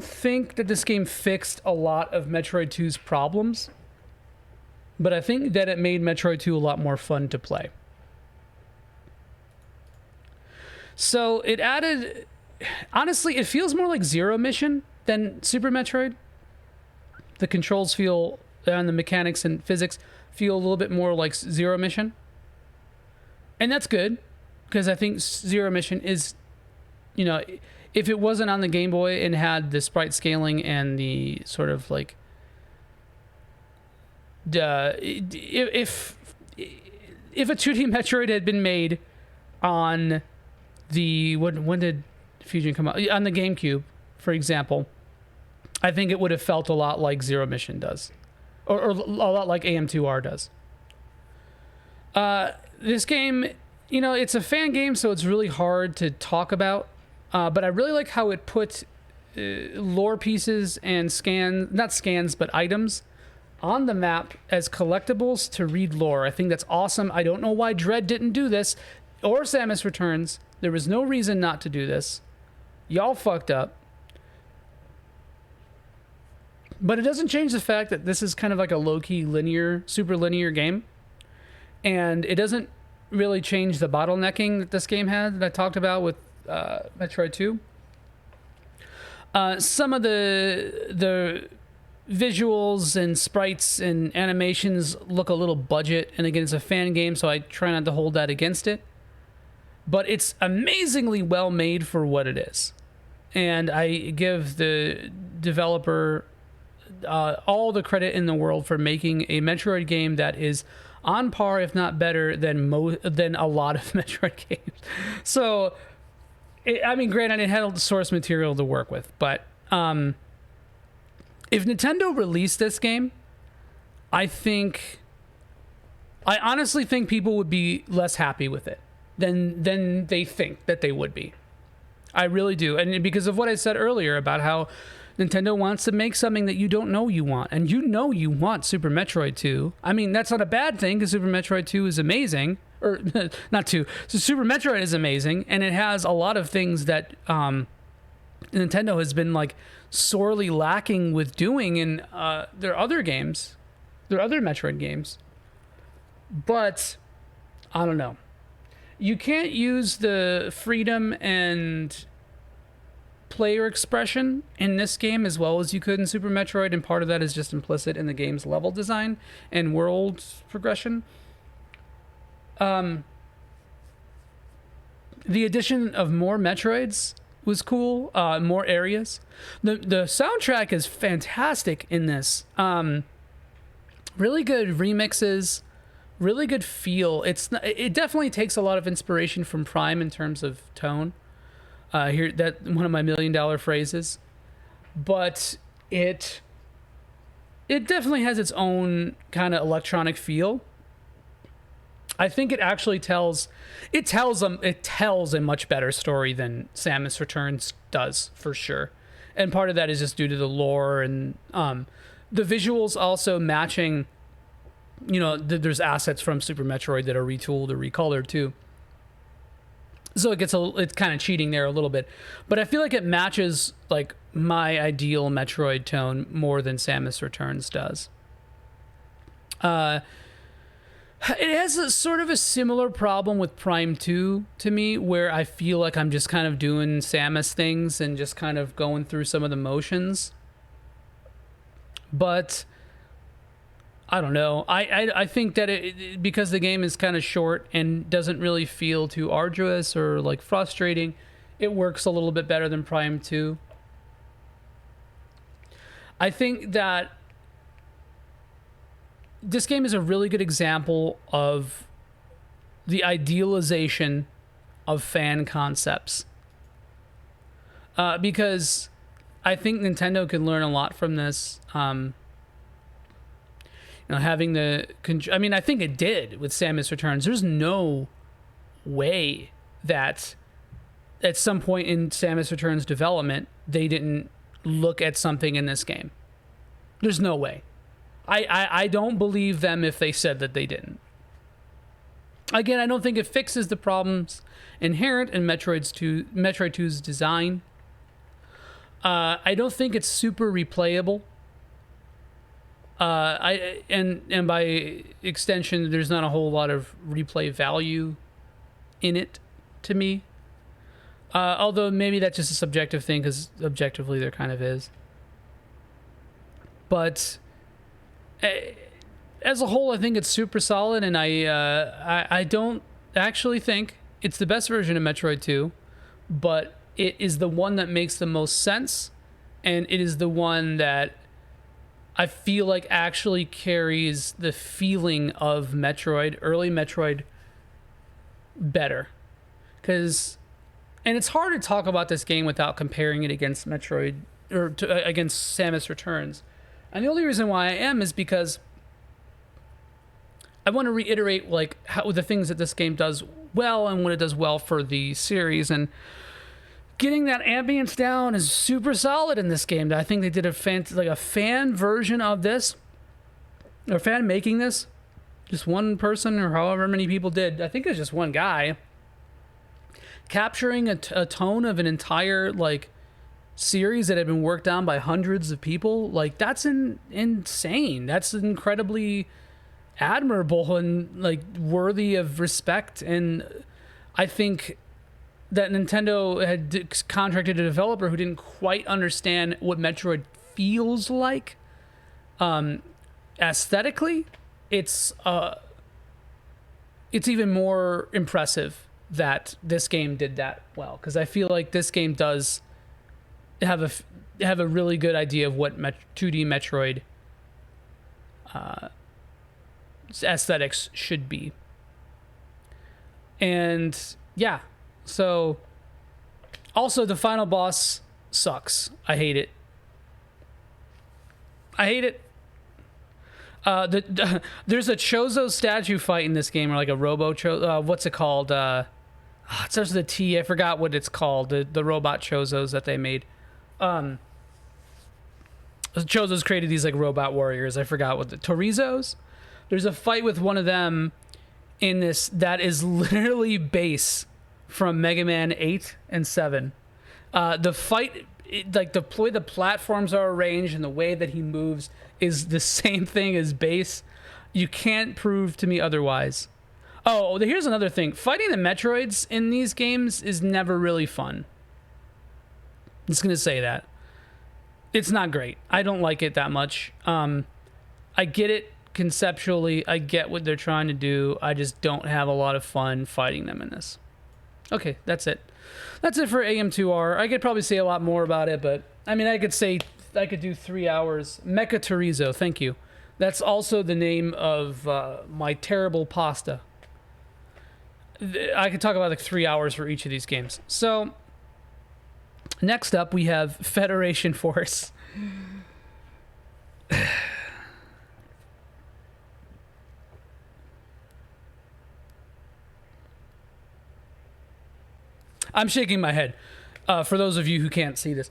Speaker 1: think that this game fixed a lot of Metroid 2's problems, but I think that it made Metroid 2 a lot more fun to play. So it added, honestly, it feels more like Zero Mission than Super Metroid. The controls feel, and the mechanics and physics feel a little bit more like Zero Mission. And that's good, because I think Zero Mission is, you know, if it wasn't on the Game Boy and had the sprite scaling and the sort of like, if a 2D Metroid had been made on the, when did Fusion come out? On the GameCube, for example, I think it would have felt a lot like Zero Mission does, or a lot like AM2R does. This game, you know, it's a fan game, so it's really hard to talk about, but I really like how it put lore pieces and not scans, but items on the map as collectibles to read lore. I think that's awesome. I don't know why Dread didn't do this, or Samus Returns. There was no reason not to do this. Y'all fucked up. But it doesn't change the fact that this is kind of like a low-key linear, super linear game. And it doesn't really change the bottlenecking that this game had that I talked about with Metroid 2. Some of the visuals and sprites and animations look a little budget. And again, it's a fan game, so I try not to hold that against it. But it's amazingly well made for what it is. And I give the developer all the credit in the world for making a Metroid game that is on par, if not better, than a lot of Metroid games. So, I mean, granted, it had source material to work with, but if Nintendo released this game, I honestly think people would be less happy with it than they think that they would be. I really do. And because of what I said earlier about how Nintendo wants to make something that you don't know you want. And you know you want Super Metroid 2. I mean, that's not a bad thing, because Super Metroid 2 is amazing. Or, not 2. So Super Metroid is amazing, and it has a lot of things that Nintendo has been, like, sorely lacking with doing in their other games. Their other Metroid games. But, I don't know. You can't use the freedom and player expression in this game as well as you could in Super Metroid, and part of that is just implicit in the game's level design and world progression. The addition of more Metroids was cool, more areas. The soundtrack is fantastic in this. Really good remixes, really good feel. It definitely takes a lot of inspiration from Prime in terms of tone. Here, that one of my $1 million phrases, but it definitely has its own kind of electronic feel. I think it actually tells a much better story than Samus Returns does, for sure. And part of that is just due to the lore and the visuals also matching. You know, there's assets from Super Metroid that are retooled or recolored too. So it's kind of cheating there a little bit, but I feel like it matches like my ideal Metroid tone more than Samus Returns does. It has a sort of a similar problem with Prime 2 to me, where I feel like I'm just kind of doing Samus things and just kind of going through some of the motions. But I don't know. I think that because the game is kind of short and doesn't really feel too arduous or like frustrating, it works a little bit better than Prime 2. I think that this game is a really good example of the idealization of fan concepts. Because I think Nintendo can learn a lot from this. You know, having I mean, I think it did with Samus Returns. There's no way that at some point in Samus Returns development, they didn't look at something in this game. There's no way. I don't believe them if they said that they didn't. Again, I don't think it fixes the problems inherent in Metroid 2's design. I don't think it's super replayable. And by extension, there's not a whole lot of replay value in it to me. Although maybe that's just a subjective thing, because objectively there kind of is. But as a whole, I think it's super solid, and I don't actually think it's the best version of Metroid 2, but it is the one that makes the most sense, and it is the one that I feel like actually carries the feeling of Metroid, early Metroid, better. And it's hard to talk about this game without comparing it against Metroid, or against Samus Returns. And the only reason why I am is because I want to reiterate like how the things that this game does well and what it does well for the series, and getting that ambience down is super solid in this game. I think they did a fan version of this, or fan making this, just one person or however many people did. I think it was just one guy capturing a tone of an entire like series that had been worked on by hundreds of people. Like that's insane. That's incredibly admirable and like worthy of respect. And I think that Nintendo had contracted a developer who didn't quite understand what Metroid feels like aesthetically. It's even more impressive that this game did that well, because I feel like this game does have a really good idea of what 2D Metroid aesthetics should be. And yeah, so also the final boss sucks. I hate it. There's a Chozo statue fight in this game, or like a robo Chozo. What's it called? It starts with a T. I forgot what it's called. The robot Chozos that they made. Chozo's created these like robot warriors. I forgot what the Torizos. There's a fight with one of them in this that is literally base from Mega Man 8 and 7. The fight, like the way the platforms are arranged and the way that he moves is the same thing as base. You can't prove to me otherwise. Oh, here's another thing. Fighting the Metroids in these games is never really fun. I'm just going to say that. It's not great. I don't like it that much. I get it conceptually. I get what they're trying to do. I just don't have a lot of fun fighting them in this. Okay, that's it. That's it for AM2R. I could probably say a lot more about it, but I mean, I could do 3 hours. Mecha Chorizo, thank you. That's also the name of my terrible pasta. I could talk about like 3 hours for each of these games. So, next up we have Federation Force. I'm shaking my head. For those of you who can't see this.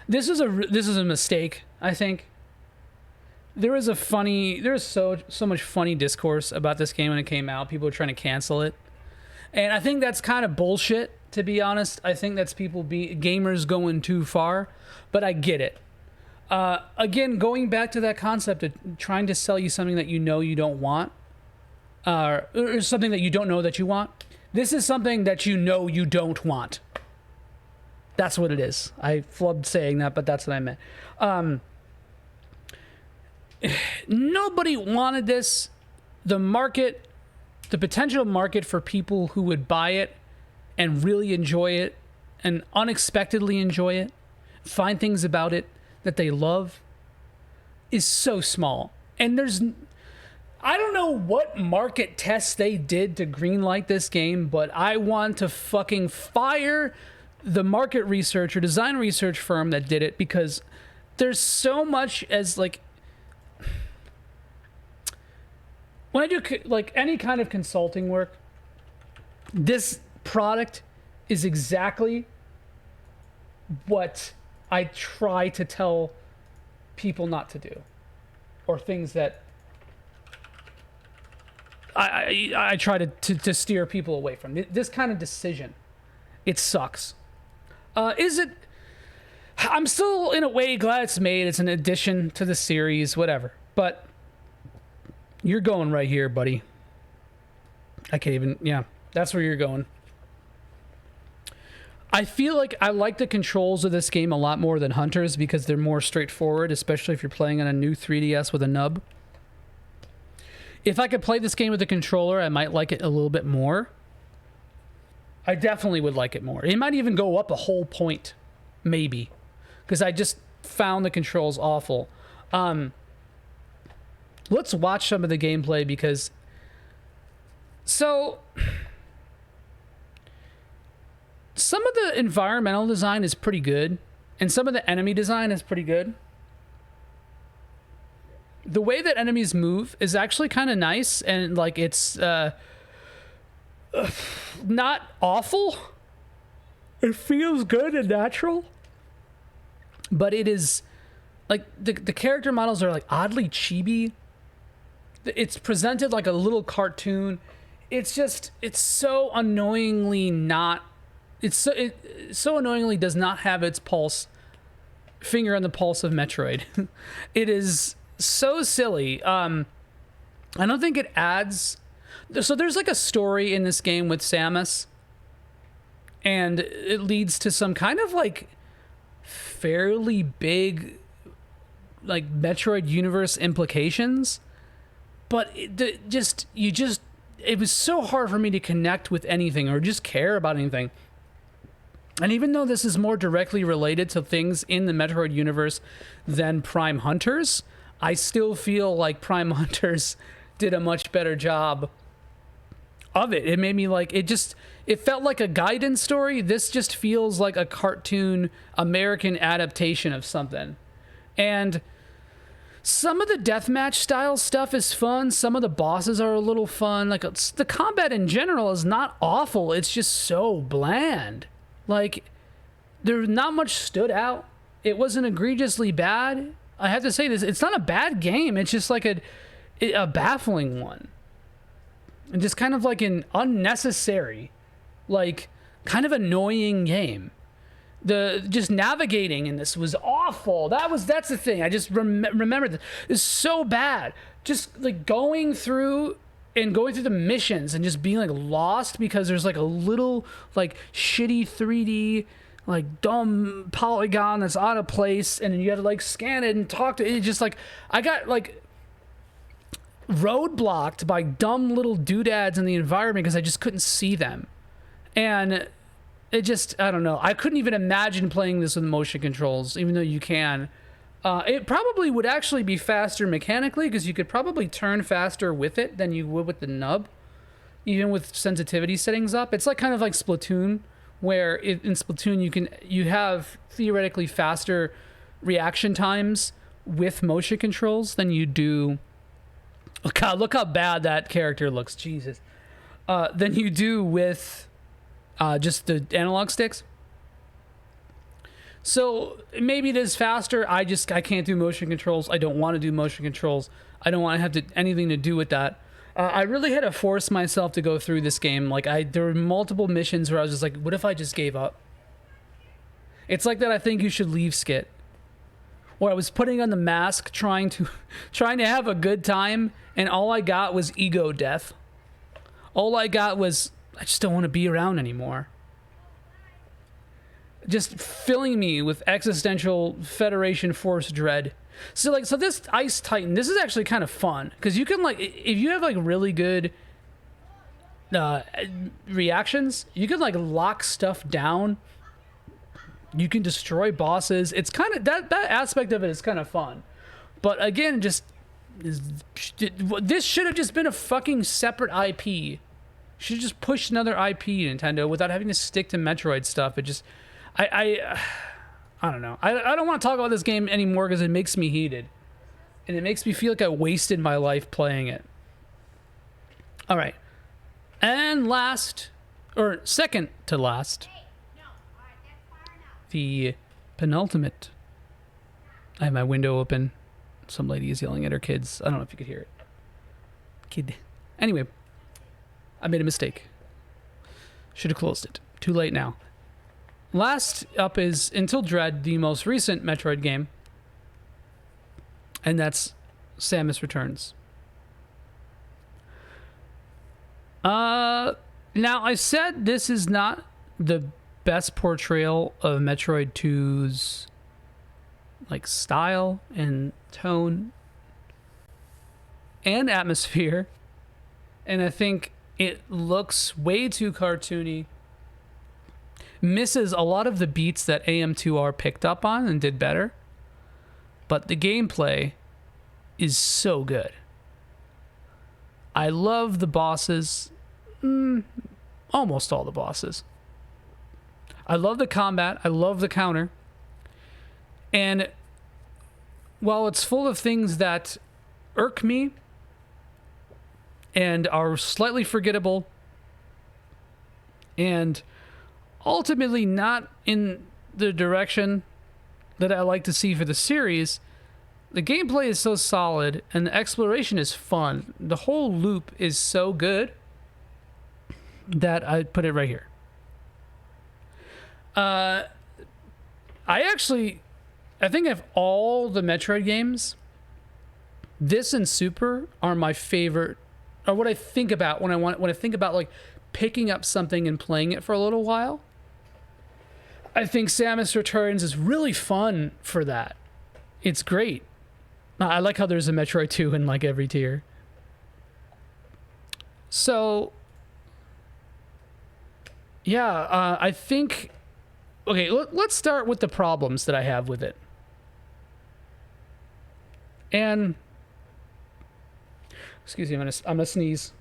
Speaker 1: This is a mistake, I think. There's so much funny discourse about this game when it came out. People are trying to cancel it. And I think that's kind of bullshit, to be honest. I think that's gamers going too far, but I get it. Again, going back to that concept of trying to sell you something that you know you don't want, or something that you don't know that you want. This is something that you know you don't want. That's what it is. I flubbed saying that, but that's what I meant. Nobody wanted this. The potential market for people who would buy it and really enjoy it and unexpectedly enjoy it, find things about it that they love, is so small. And I don't know what market tests they did to greenlight this game, but I want to fucking fire the market research or design research firm that did it, because there's so much as like, when I do like any kind of consulting work, this product is exactly what I try to tell people not to do, or things that I try to steer people away from. This kind of decision, it sucks. Is it I'm still in a way glad it's made. It's an addition to the series, whatever. But you're going right here, buddy. I can't even, yeah, that's where you're going. I feel like I like the controls of this game a lot more than Hunter's because they're more straightforward, especially if you're playing on a new 3DS with a nub. If I could play this game with a controller, I might like it a little bit more. I definitely would like it more. It might even go up a whole point, maybe, because I just found the controls awful. Let's watch some of the gameplay because... So... Some of the environmental design is pretty good, and some of the enemy design is pretty good. The way that enemies move is actually kind of nice, and like it's not awful. It feels good and natural, but it is like the character models are like oddly chibi. It's presented like a little cartoon. It's so annoyingly not. It so annoyingly does not have its finger on the pulse of Metroid. It is so silly. I don't think it adds. So there's like a story in this game with Samus, and it leads to some kind of like fairly big like Metroid universe implications. But it was so hard for me to connect with anything or just care about anything. And even though this is more directly related to things in the Metroid universe than Prime Hunters, I still feel like Prime Hunters did a much better job of it. It made me like, it felt like a Gaiden story. This just feels like a cartoon American adaptation of something. And some of the deathmatch style stuff is fun. Some of the bosses are a little fun. Like the combat in general is not awful. It's just so bland. Like, there's not much stood out. It wasn't egregiously bad. I have to say this, it's not a bad game. It's just like a baffling one. And just kind of like an unnecessary, like, kind of annoying game. Just navigating in this was awful. That's the thing. I just remember this. It's so bad. Just, like, going through the missions and just being like lost because there's like a little like shitty 3D like dumb polygon that's out of place, and you had to like scan it and talk to it. Just like I got like roadblocked by dumb little doodads in the environment because I just couldn't see them. And it just, I don't know, I couldn't even imagine playing this with motion controls, even though you can. It probably would actually be faster mechanically because you could probably turn faster with it than you would with the nub, even with sensitivity settings up. It's like kind of like Splatoon, where in Splatoon you have theoretically faster reaction times with motion controls than you do. Oh God, look how bad that character looks, Jesus. Than you do with just the analog sticks. So maybe it is faster. I can't do motion controls. I don't want to do motion controls. I don't want to have anything to do with that. I really had to force myself to go through this game. Like there were multiple missions where I was just like, what if I just gave up? It's like that I think you should leave skit. Where I was putting on the mask, trying to have a good time, and all I got was ego death. All I got was, I just don't want to be around anymore. Just filling me with existential Federation Force dread. So this Ice Titan, this is actually kind of fun because you can like, if you have like really good reactions, you can like lock stuff down. You can destroy bosses. It's kind of that aspect of it is kind of fun. But again, this should have just been a fucking separate IP. Should have just pushed another IP, Nintendo, without having to stick to Metroid stuff. It just, I don't know. I don't want to talk about this game anymore because it makes me heated. And it makes me feel like I wasted my life playing it. All right. And second to last, the penultimate. I have my window open. Some lady is yelling at her kids. I don't know if you could hear it. Kid. Anyway, I made a mistake. Should have closed it. Too late now. last up is Until Dread, the most recent Metroid game, and that's Samus Returns. Now I said this is not the best portrayal of Metroid 2's like style and tone and atmosphere, and I think it looks way too cartoony, misses a lot of the beats that AM2R picked up on and did better, but the gameplay is so good. I love the bosses, almost all the bosses. I love the combat, I love the counter, and while it's full of things that irk me and are slightly forgettable and ultimately not in the direction that I like to see for the series, the gameplay is so solid and the exploration is fun. The whole loop is so good that I put it right here. I think of all the Metroid games, this and Super are my favorite, or what I think about when I think about like picking up something and playing it for a little while. I think Samus Returns is really fun for that. It's great. I like how there's a Metroid 2 in like every tier. So, yeah, I think... Okay, let's start with the problems that I have with it. And... Excuse me, I'm gonna sneeze.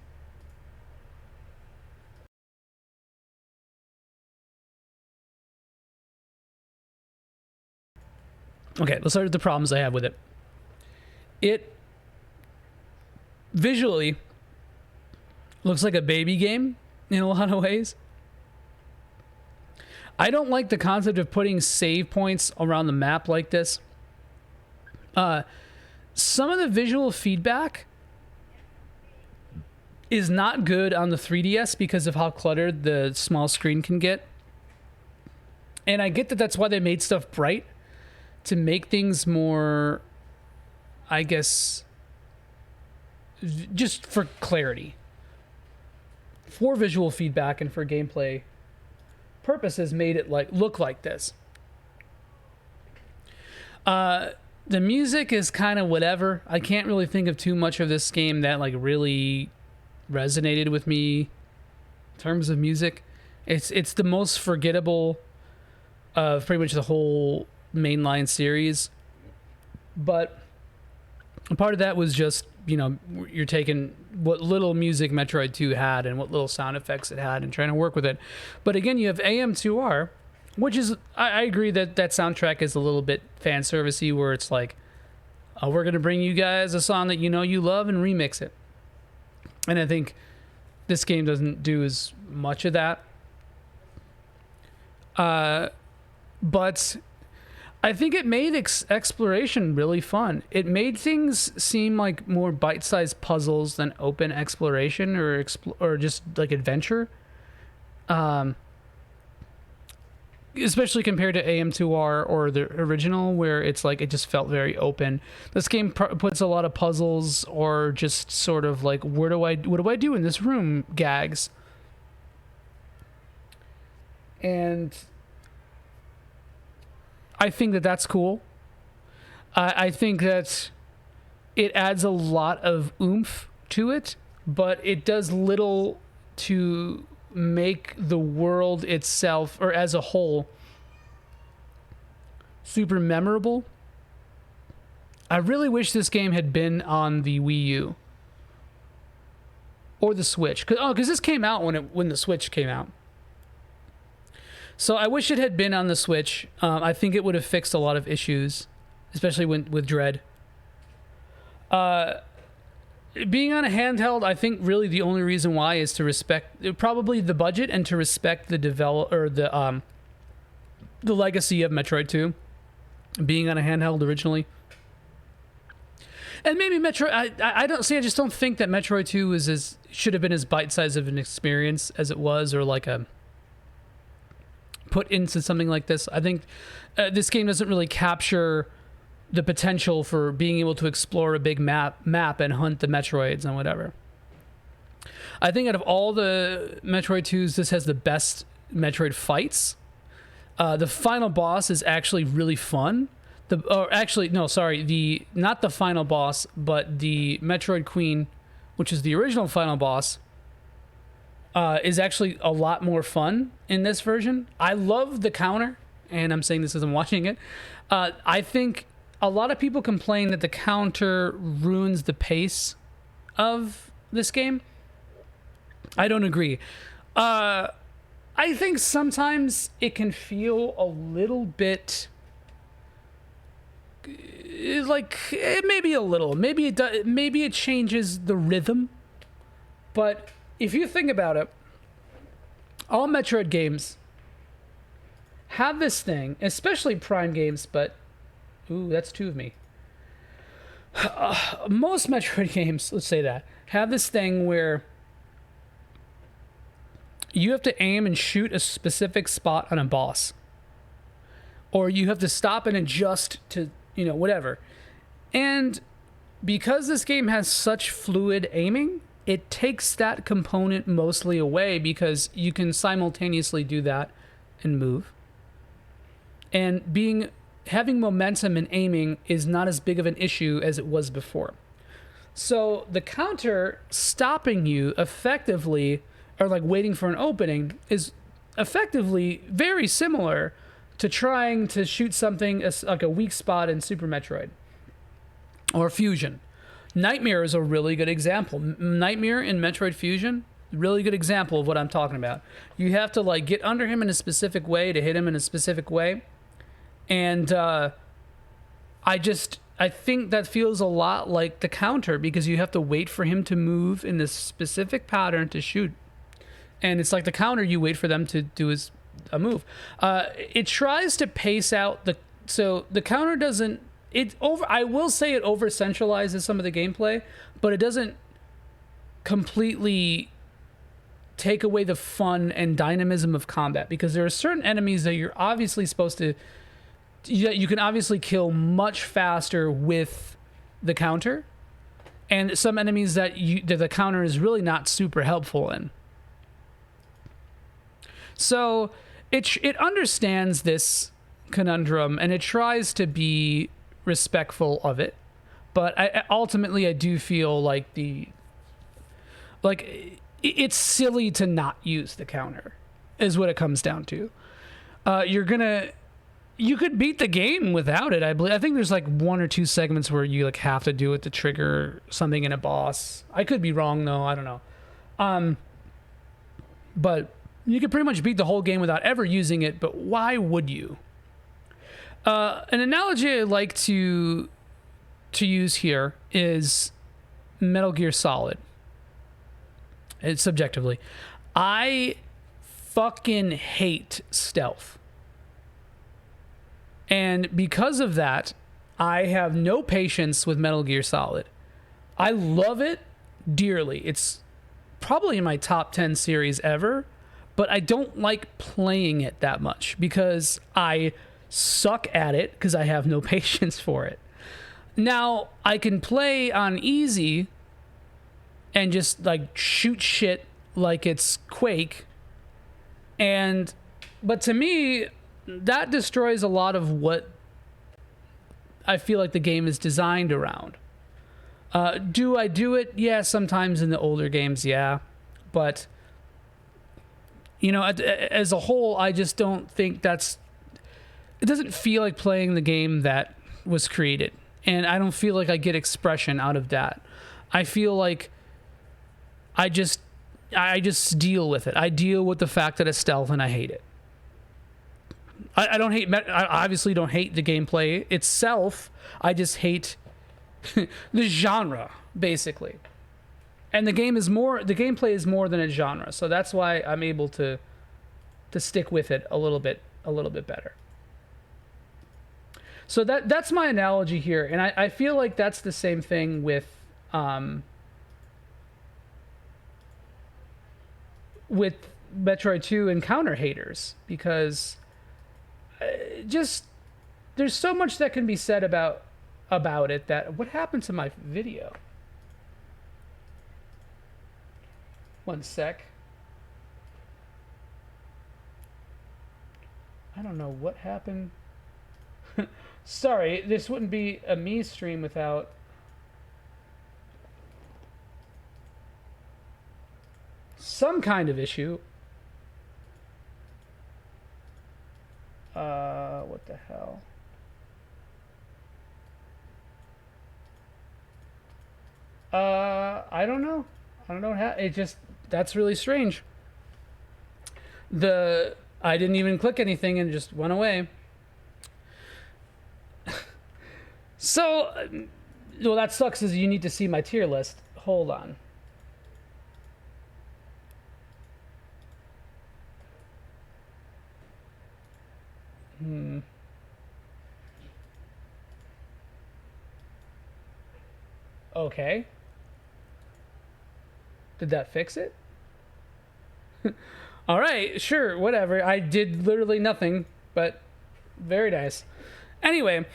Speaker 1: Okay, let's start with the problems I have with it. It visually looks like a baby game in a lot of ways. I don't like the concept of putting save points around the map like this. Some of the visual feedback is not good on the 3DS because of how cluttered the small screen can get. And I get that that's why they made stuff bright, to make things more, I guess, just for clarity. For visual feedback and for gameplay purposes, made it like look like this. The music is kind of whatever. I can't really think of too much of this game that like really resonated with me in terms of music. It's the most forgettable of pretty much the whole mainline series, but part of that was just, you know, you're taking what little music Metroid 2 had and what little sound effects it had and trying to work with it. But again, you have AM2R, which is, I agree that that soundtrack is a little bit fan servicey, where it's like, oh, we're gonna bring you guys a song that you know you love and remix it. And I think this game doesn't do as much of that. But I think it made exploration really fun. It made things seem like more bite-sized puzzles than open exploration or just like adventure. Especially compared to AM2R or the original, where it's like it just felt very open. This game puts a lot of puzzles or just sort of like, what do I do in this room gags. And I think that that's cool. I think that it adds a lot of oomph to it, but it does little to make the world itself, or as a whole, super memorable. I really wish this game had been on the Wii U or the Switch, because this came out when the Switch came out. So I wish it had been on the Switch. I think it would have fixed a lot of issues, especially with Dread. Being on a handheld, I think really the only reason why is to respect probably the budget and to respect the the legacy of Metroid 2 being on a handheld originally. And maybe Metroid, I just don't think that Metroid 2 should have been as bite-sized of an experience as it was, or like a put into something like this. I think this game doesn't really capture the potential for being able to explore a big map and hunt the Metroids and whatever. I think out of all the Metroid 2s, this has the best Metroid fights. The final boss is actually really fun. Not the final boss, but the Metroid Queen, which is the original final boss, is actually a lot more fun in this version. I love the counter, and I'm saying this as I'm watching it. I think a lot of people complain that the counter ruins the pace of this game. I don't agree. I think sometimes it can feel a little bit like maybe a little. Maybe it changes the rhythm. But if you think about it, all Metroid games have this thing, especially Prime games, but ooh, that's two of me. Most Metroid games, let's say that, have this thing where you have to aim and shoot a specific spot on a boss. Or you have to stop and adjust to, whatever. And because this game has such fluid aiming, it takes that component mostly away because you can simultaneously do that and move. And having momentum and aiming is not as big of an issue as it was before. So the counter stopping you effectively, or like waiting for an opening, is effectively very similar to trying to shoot something like a weak spot in Super Metroid or Fusion. Nightmare is a really good example. Nightmare in Metroid Fusion, really good example of what I'm talking about. You have to like get under him in a specific way to hit him in a specific way. And I think that feels a lot like the counter because you have to wait for him to move in this specific pattern to shoot. And it's like the counter, you wait for them to do a move. It tries to pace out so the counter doesn't, I will say it over centralizes some of the gameplay, but it doesn't completely take away the fun and dynamism of combat because there are certain enemies that you're obviously supposed to, you can obviously kill much faster with the counter, and some enemies that the counter is really not super helpful in. So it understands this conundrum and it tries to be respectful of it, but ultimately I do feel like it's silly to not use the counter is what it comes down to. You could beat the game without it. I think there's like one or two segments where you like have to do it to trigger something in a boss. I could be wrong though. I don't know. But you could pretty much beat the whole game without ever using it. But why would you? An analogy I like to use here is Metal Gear Solid. It's subjectively. I fucking hate stealth. And because of that, I have no patience with Metal Gear Solid. I love it dearly. It's probably in my top 10 series ever, but I don't like playing it that much because I suck at it because I have no patience for it. Now, I can play on easy and just like shoot shit like it's Quake. But to me, that destroys a lot of what I feel like the game is designed around. Do I do it? Yeah, sometimes in the older games, yeah. But, as a whole, I just don't think it doesn't feel like playing the game that was created. And I don't feel like I get expression out of that. I feel like I just deal with it. I deal with the fact that it's stealth and I hate it. I obviously don't hate the gameplay itself. I just hate the genre, basically. And the gameplay is more than a genre. So that's why I'm able to stick with it a little bit better. So that's my analogy here. And I feel like that's the same thing with Metroid 2 encounter haters because just there's so much that can be said about it that what happened to my video? One sec. I don't know what happened. Sorry, this wouldn't be a me stream without some kind of issue. What the hell? I don't know. I don't know how. It just, that's really strange. I didn't even click anything and it just went away. So, well, that sucks is you need to see my tier list. Hold on. Okay. Did that fix it? All right, sure, whatever. I did literally nothing, but very nice. Anyway,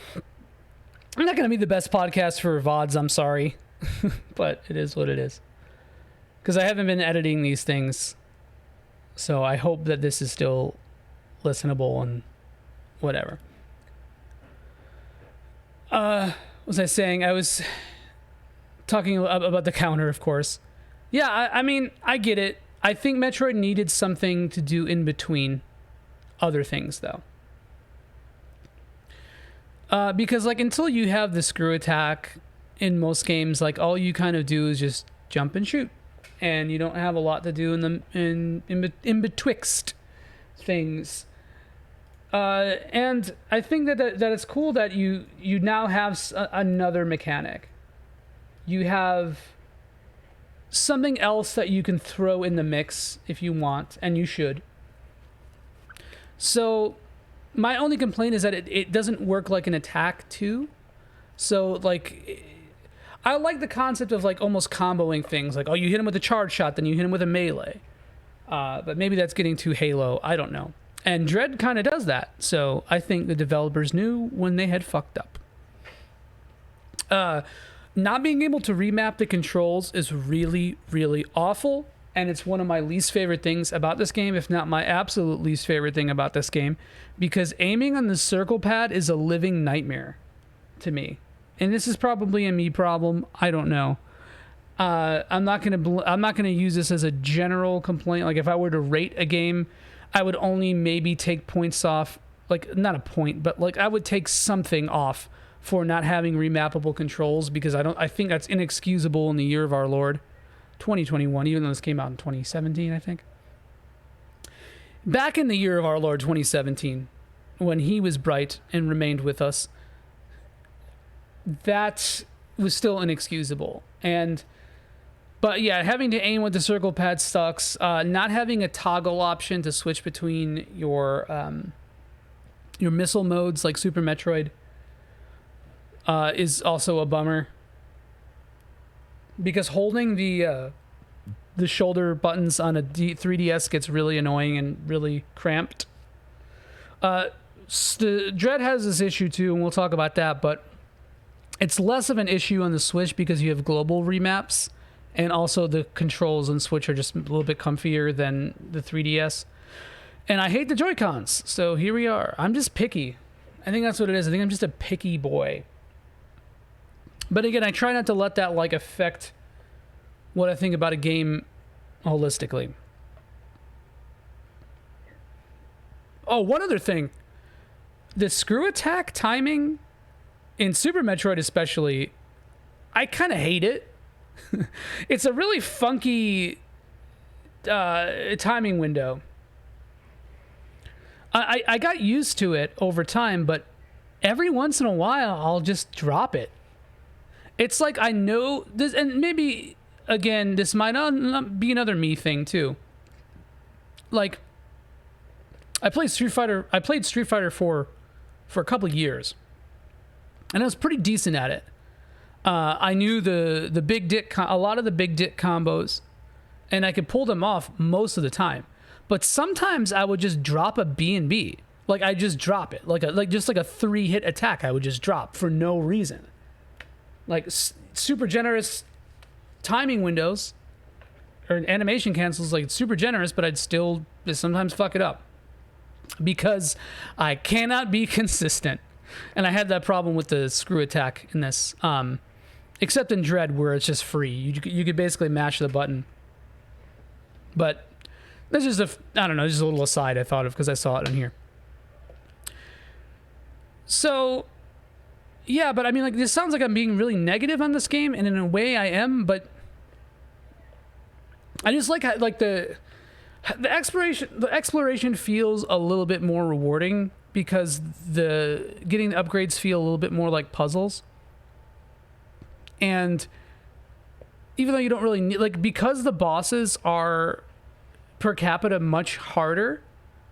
Speaker 1: I'm not going to be the best podcast for VODs, I'm sorry. But it is what it is. Because I haven't been editing these things. So I hope that this is still listenable and whatever. What was I saying? I was talking about the counter, of course. Yeah, I mean, I get it. I think Metroid needed something to do in between other things, though. Because, like, until you have the screw attack in most games, like, all you kind of do is just jump and shoot. And you don't have a lot to do in betwixt things. And I think that it's cool that you now have another mechanic. You have something else that you can throw in the mix if you want, and you should. So my only complaint is that it doesn't work like an attack too. So like, I like the concept of like almost comboing things. Like, oh, you hit him with a charge shot, then you hit him with a melee. But maybe that's getting too Halo. I don't know. And Dread kind of does that. So I think the developers knew when they had fucked up. Not being able to remap the controls is really, really awful. And it's one of my least favorite things about this game, if not my absolute least favorite thing about this game. Because aiming on the circle pad is a living nightmare to me. And this is probably a me problem. I don't know. I'm not gonna use this as a general complaint. Like, if I were to rate a game, I would only maybe take points off. Like, not a point, but like I would take something off for not having remappable controls, because I think that's inexcusable in the year of our Lord 2021, even though this came out in 2017, I think. Back in the year of our Lord 2017, when he was bright and remained with us, that was still inexcusable. But yeah, having to aim with the circle pad sucks. Not having a toggle option to switch between your missile modes like Super Metroid is also a bummer. Because holding the shoulder buttons on a 3DS gets really annoying and really cramped. The Dread has this issue too, and we'll talk about that, but it's less of an issue on the Switch because you have global remaps, and also the controls on Switch are just a little bit comfier than the 3DS. And I hate the Joy-Cons, so here we are. I'm just picky. I think that's what it is. I think I'm just a picky boy. But again, I try not to let that like affect what I think about a game holistically. Oh, one other thing. The screw attack timing in Super Metroid especially, I kind of hate it. It's a really funky timing window. I got used to it over time, but every once in a while, I'll just drop it. It's like I know this, and maybe, again, this might not be another me thing, too. Like, I played Street Fighter 4 for a couple of years, and I was pretty decent at it. I knew the big dick, a lot of the big dick combos, and I could pull them off most of the time. but sometimes I would just drop a B&B. Like, I just drop it. Like just like a 3-hit attack I would just drop for no reason. Like, super generous timing windows or animation cancels, like, super generous, but I'd still sometimes fuck it up. Because I cannot be consistent. And I had that problem with the screw attack in this. Except in Dread, where it's just free. You could basically mash the button. But that's just I don't know, just a little aside I thought of because I saw it in here. So, yeah, but I mean, like, this sounds like I'm being really negative on this game, and in a way I am, but I just like the exploration feels a little bit more rewarding because getting the upgrades feel a little bit more like puzzles. And even though you don't really need, like, because the bosses are per capita much harder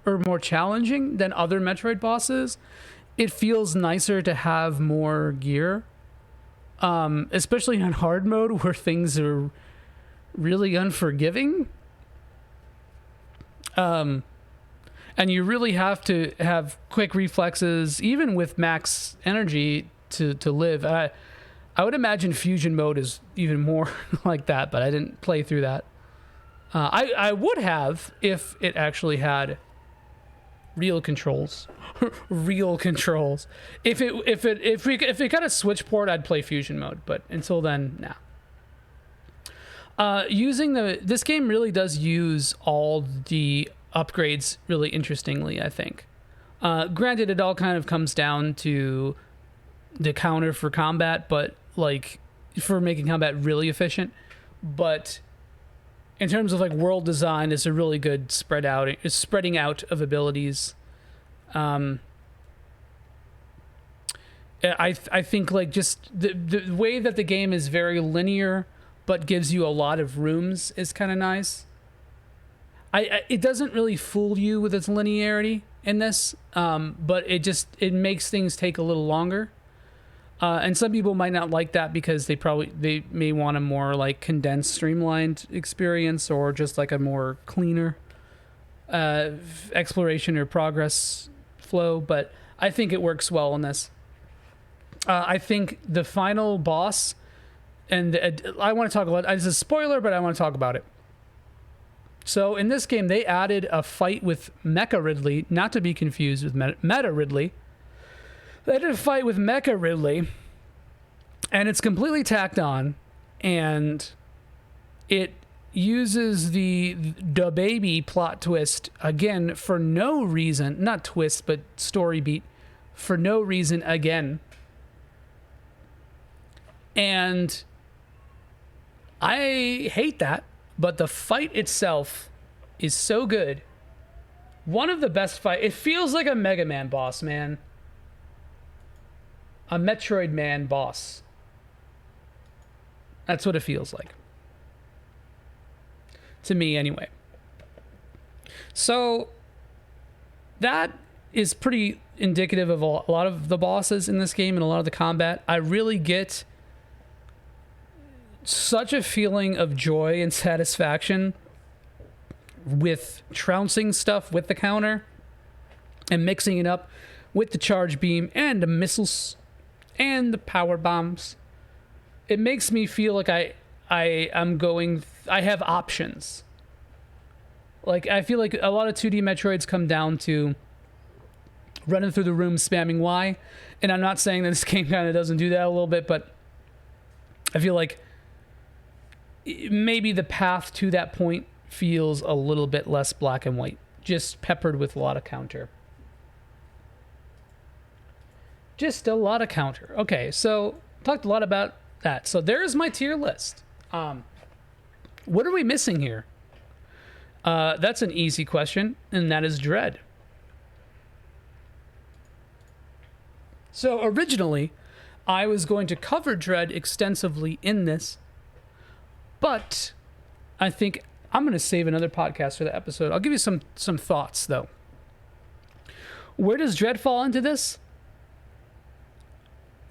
Speaker 1: or more challenging than other Metroid bosses, it feels nicer to have more gear. Especially on hard mode where things are really unforgiving. And you really have to have quick reflexes, even with max energy, to live. I would imagine fusion mode is even more like that, but I didn't play through that. I would have if it actually had real controls. Real controls. If it got a switch port, I'd play fusion mode, but until then, nah. This game really does use all the upgrades really interestingly, I think. Granted, it all kind of comes down to the counter for combat, but like for making combat really efficient. But in terms of like world design, it's a really good spreading out of abilities. I think like just the way that the game is very linear but gives you a lot of rooms is kind of nice. It doesn't really fool you with its linearity in this, but it makes things take a little longer. And some people might not like that because they may want a more like condensed, streamlined experience, or just like a more cleaner exploration or progress flow. But I think it works well in this. I think the final boss, and I want to talk about, it's a spoiler, but I want to talk about it. So in this game, they added a fight with Mecha Ridley, not to be confused with Meta Ridley. They did a fight with Mecha Ridley, and it's completely tacked on, and it uses the baby plot twist again for no reason, not twist, but story beat, for no reason again. And I hate that, but the fight itself is so good. One of the best fights. It feels like a Mega Man boss, man. A Metroid Man boss. That's what it feels like. To me, anyway. So, that is pretty indicative of a lot of the bosses in this game and a lot of the combat. I really get such a feeling of joy and satisfaction with trouncing stuff with the counter and mixing it up with the charge beam and the missiles and the power bombs. It makes me feel like I have options. Like, I feel like a lot of 2D Metroids come down to running through the room spamming Y, and I'm not saying that this game kind of doesn't do that a little bit, but I feel like maybe the path to that point feels a little bit less black and white, just peppered with a lot of counter. Just a lot of counter. Okay, so talked a lot about that. So there's my tier list. What are we missing here? That's an easy question, and that is Dread. So originally, I was going to cover Dread extensively in this, but I think I'm going to save another podcast for the episode. I'll give you some thoughts, though. Where does Dread fall into this?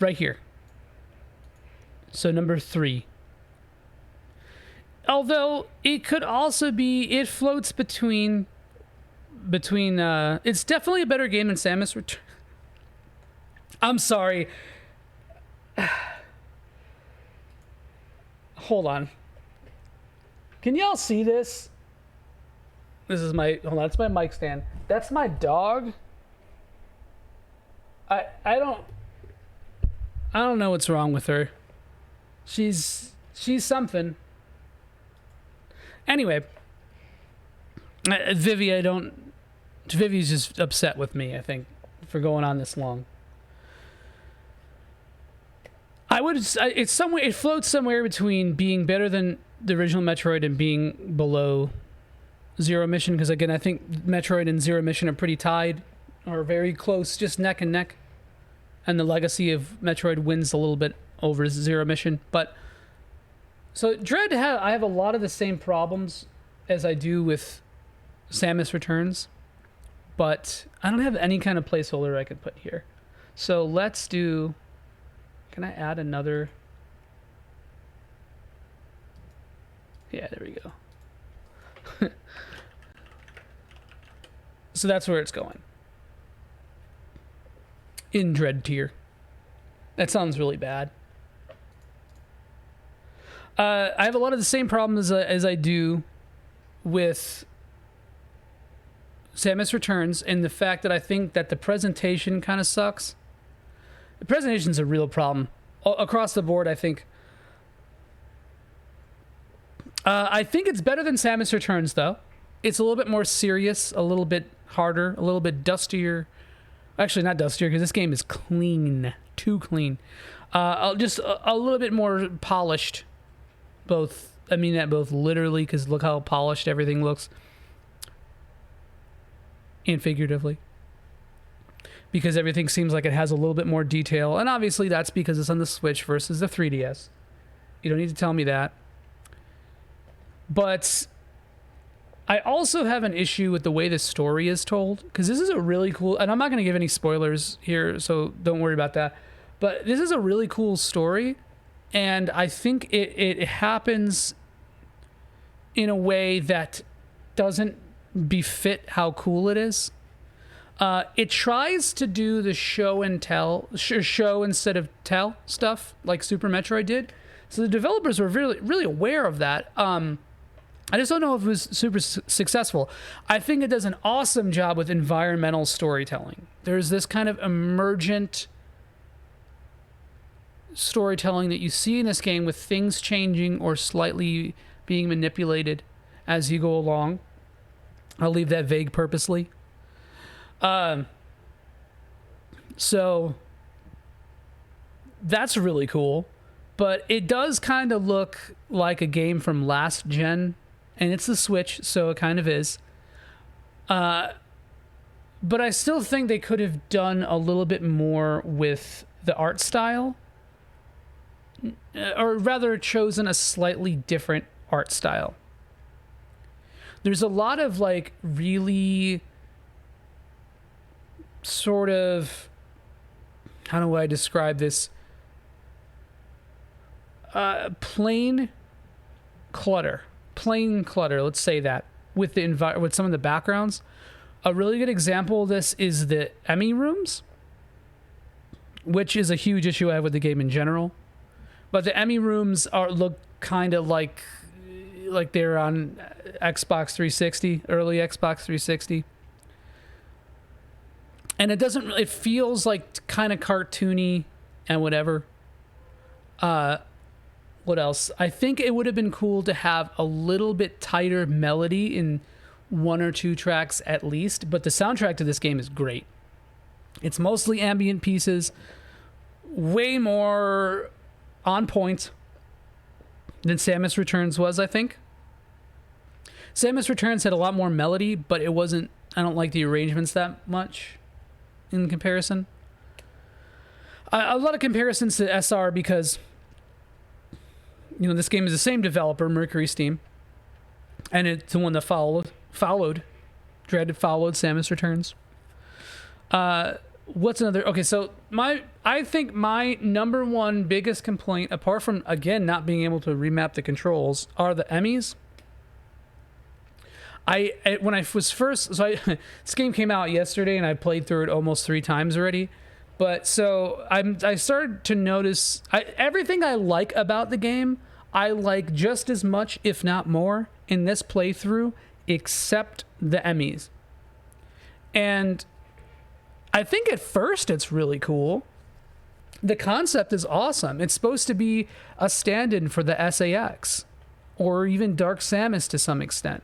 Speaker 1: Right here. So number 3. Although it could also be, it floats between between it's definitely a better game than Samus Returns. I'm sorry. Hold on. Can y'all see this? This is my hold on, that's my mic stand. That's my dog. I don't know what's wrong with her. She's something. Anyway, Vivi's just upset with me, I think, for going on this long. It floats somewhere between being better than the original Metroid and being below Zero Mission, because again, I think Metroid and Zero Mission are pretty tied, or very close, just neck and neck. And the legacy of Metroid wins a little bit over Zero Mission. But so Dread, I have a lot of the same problems as I do with Samus Returns, but I don't have any kind of placeholder I could put here. So let's do. Can I add another? Yeah, there we go. So that's where it's going. In Dread tier. That sounds really bad. I have a lot of the same problems as I do with Samus Returns, and the fact that I think that the presentation kind of sucks. The presentation's a real problem across the board, I think. I think it's better than Samus Returns, though. It's a little bit more serious, a little bit harder, a little bit dustier. Actually, not dustier, because this game is clean. Too clean. Just a little bit more polished. I mean that both literally, because look how polished everything looks. And figuratively. Because everything seems like it has a little bit more detail. And obviously that's because it's on the Switch versus the 3DS. You don't need to tell me that. But I also have an issue with the way the story is told, because this is a really cool, and I'm not going to give any spoilers here, so don't worry about that. But this is a really cool story, and I think it happens in a way that doesn't befit how cool it is. It tries to do the show instead of tell stuff like Super Metroid did. So the developers were really, really aware of that. I just don't know if it was super successful. I think it does an awesome job with environmental storytelling. There's this kind of emergent storytelling that you see in this game with things changing or slightly being manipulated as you go along. I'll leave that vague purposely. So that's really cool, but it does kind of look like a game from last gen, and it's the Switch, so it kind of is. But I still think they could have done a little bit more with the art style, or rather chosen a slightly different art style. There's a lot of like really sort of, how do I describe this? Plain clutter, let's say that, with with some of the backgrounds. A really good example of this is the Emmy rooms, which is a huge issue I have with the game in general. But the Emmy rooms look kind of like they're on Xbox 360, early Xbox 360. And it feels like kind of cartoony and whatever. What else? I think it would have been cool to have a little bit tighter melody in one or two tracks at least, but the soundtrack to this game is great. It's mostly ambient pieces, way more on point than Samus Returns was, I think. Samus Returns had a lot more melody, but it wasn't, I don't like the arrangements that much in comparison. A lot of comparisons to SR because, this game is the same developer, Mercury Steam, and it's the one that followed Samus Returns. What's another? Okay, so I think my number one biggest complaint, apart from, again, not being able to remap the controls, are the Emmys. When I was first, this game came out yesterday, and I played through it almost 3 times already. But so I started to notice everything I like about the game, I like just as much, if not more, in this playthrough, except the Emmys. And I think at first it's really cool. The concept is awesome. It's supposed to be a stand-in for the SAX, or even Dark Samus to some extent.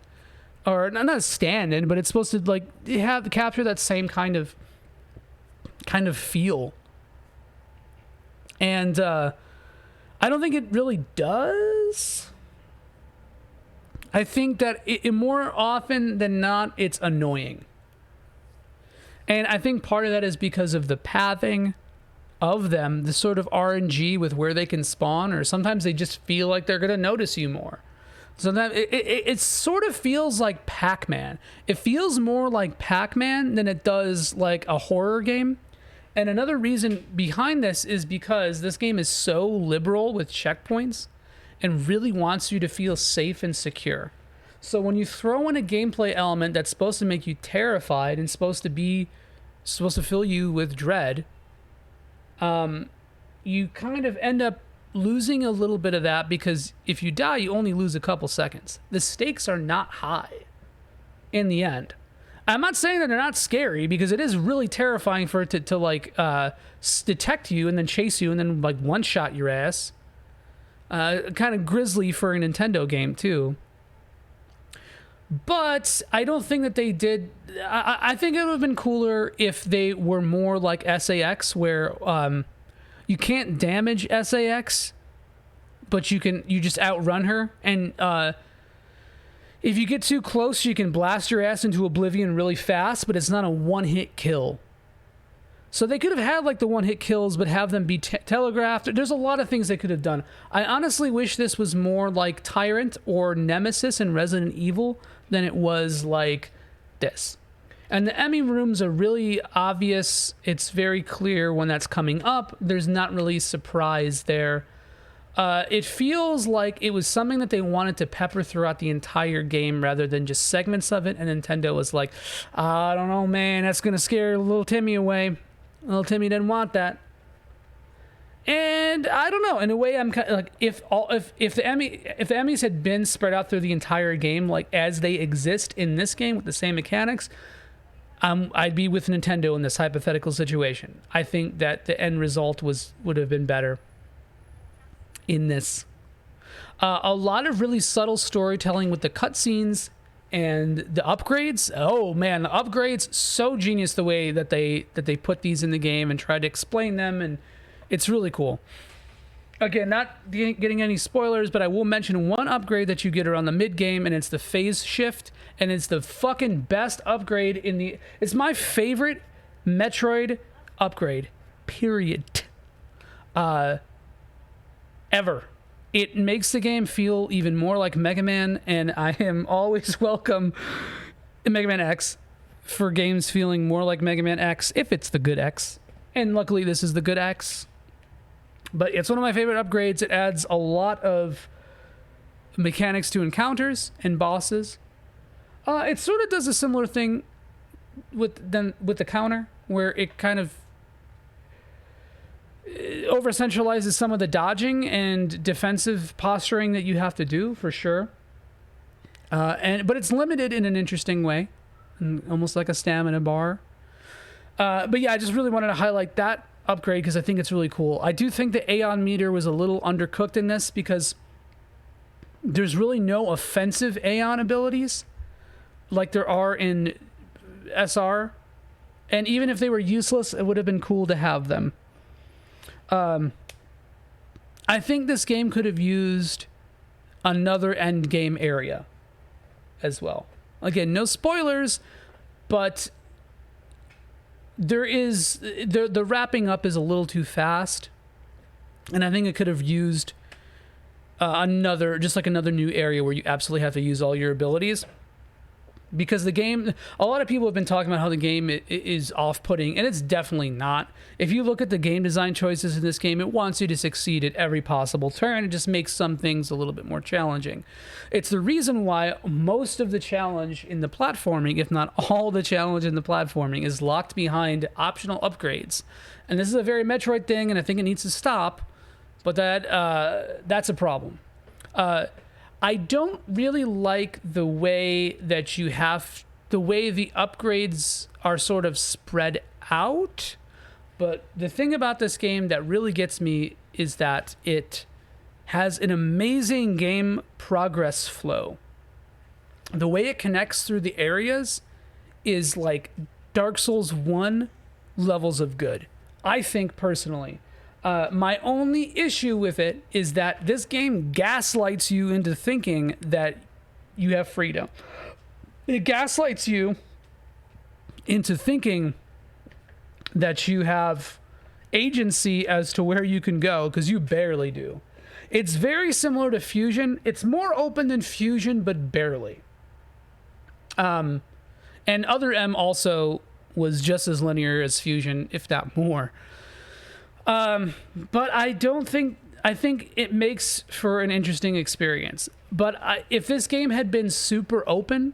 Speaker 1: Or not a stand-in, but it's supposed to like capture that same kind of feel. And I don't think it really does. I think that it more often than not, it's annoying. And I think part of that is because of the pathing of them, the sort of RNG with where they can spawn, or sometimes they just feel like they're going to notice you more. So that it sort of feels like Pac-Man. It feels more like Pac-Man than it does like a horror game. And another reason behind this is because this game is so liberal with checkpoints and really wants you to feel safe and secure. So when you throw in a gameplay element that's supposed to make you terrified and supposed to fill you with dread, you kind of end up losing a little bit of that, because if you die, you only lose a couple seconds. The stakes are not high in the end. I'm not saying that they're not scary, because it is really terrifying for it to like detect you and then chase you and then like one-shot your ass. Kind of grisly for a Nintendo game too. But I don't think that they did. I think it would have been cooler if they were more like SAX, where you can't damage SAX, but you just outrun her. And if you get too close, you can blast your ass into oblivion really fast, but it's not a one-hit kill. So they could have had like the one-hit kills, but have them be telegraphed. There's a lot of things they could have done. I honestly wish this was more like Tyrant or Nemesis in Resident Evil than it was like this. And the Emmy rooms are really obvious. It's very clear when that's coming up. There's not really surprise there. It feels like it was something that they wanted to pepper throughout the entire game rather than just segments of it. And Nintendo was like, I don't know, man, that's going to scare little Timmy away. Little Timmy didn't want that. And I don't know. In a way, I'm kind of like, if the Emmys had been spread out through the entire game, like as they exist in this game with the same mechanics, I'd be with Nintendo in this hypothetical situation. I think that the end result would have been better in this. A lot of really subtle storytelling with the cutscenes and the upgrades. Oh man, the upgrades, so genius the way that they put these in the game and tried to explain them, and it's really cool. Again, not getting any spoilers, but I will mention one upgrade that you get around the mid-game, and it's the phase shift, and it's the fucking best upgrade it's my favorite Metroid upgrade, period. Ever. It makes the game feel even more like Mega Man, and I am always welcome in Mega Man X for games feeling more like Mega Man X, if it's the good X. And luckily this is the good X. But it's one of my favorite upgrades. It adds a lot of mechanics to encounters and bosses. It sort of does a similar thing with the counter, where it kind of over-centralizes some of the dodging and defensive posturing that you have to do, for sure. But it's limited in an interesting way, almost like a stamina bar. But yeah, I just really wanted to highlight that upgrade because I think it's really cool. I do think the Aeon meter was a little undercooked in this because there's really no offensive Aeon abilities like there are in SR. And even if they were useless, it would have been cool to have them. I think this game could have used another end game area as well. Again, no spoilers, but the wrapping up is a little too fast, and I think it could have used another new area where you absolutely have to use all your abilities. because the game, a lot of people have been talking about how the game is off-putting, and it's definitely not. If you look at the game design choices in this game, it wants you to succeed at every possible turn. It just makes some things a little bit more challenging. It's the reason why most of the challenge in the platforming, if not all the challenge in the platforming, is locked behind optional upgrades. And this is a very Metroid thing, and I think it needs to stop, but that's a problem. I don't really like the way that the way the upgrades are sort of spread out. But the thing about this game that really gets me is that it has an amazing game progress flow. The way it connects through the areas is like Dark Souls 1 levels of good, I think personally. My only issue with it is that this game gaslights you into thinking that you have freedom. It gaslights you into thinking that you have agency as to where you can go, because you barely do. It's very similar to Fusion. It's more open than Fusion, but barely. And Other M also was just as linear as Fusion, if not more. But I think it makes for an interesting experience. But if this game had been super open,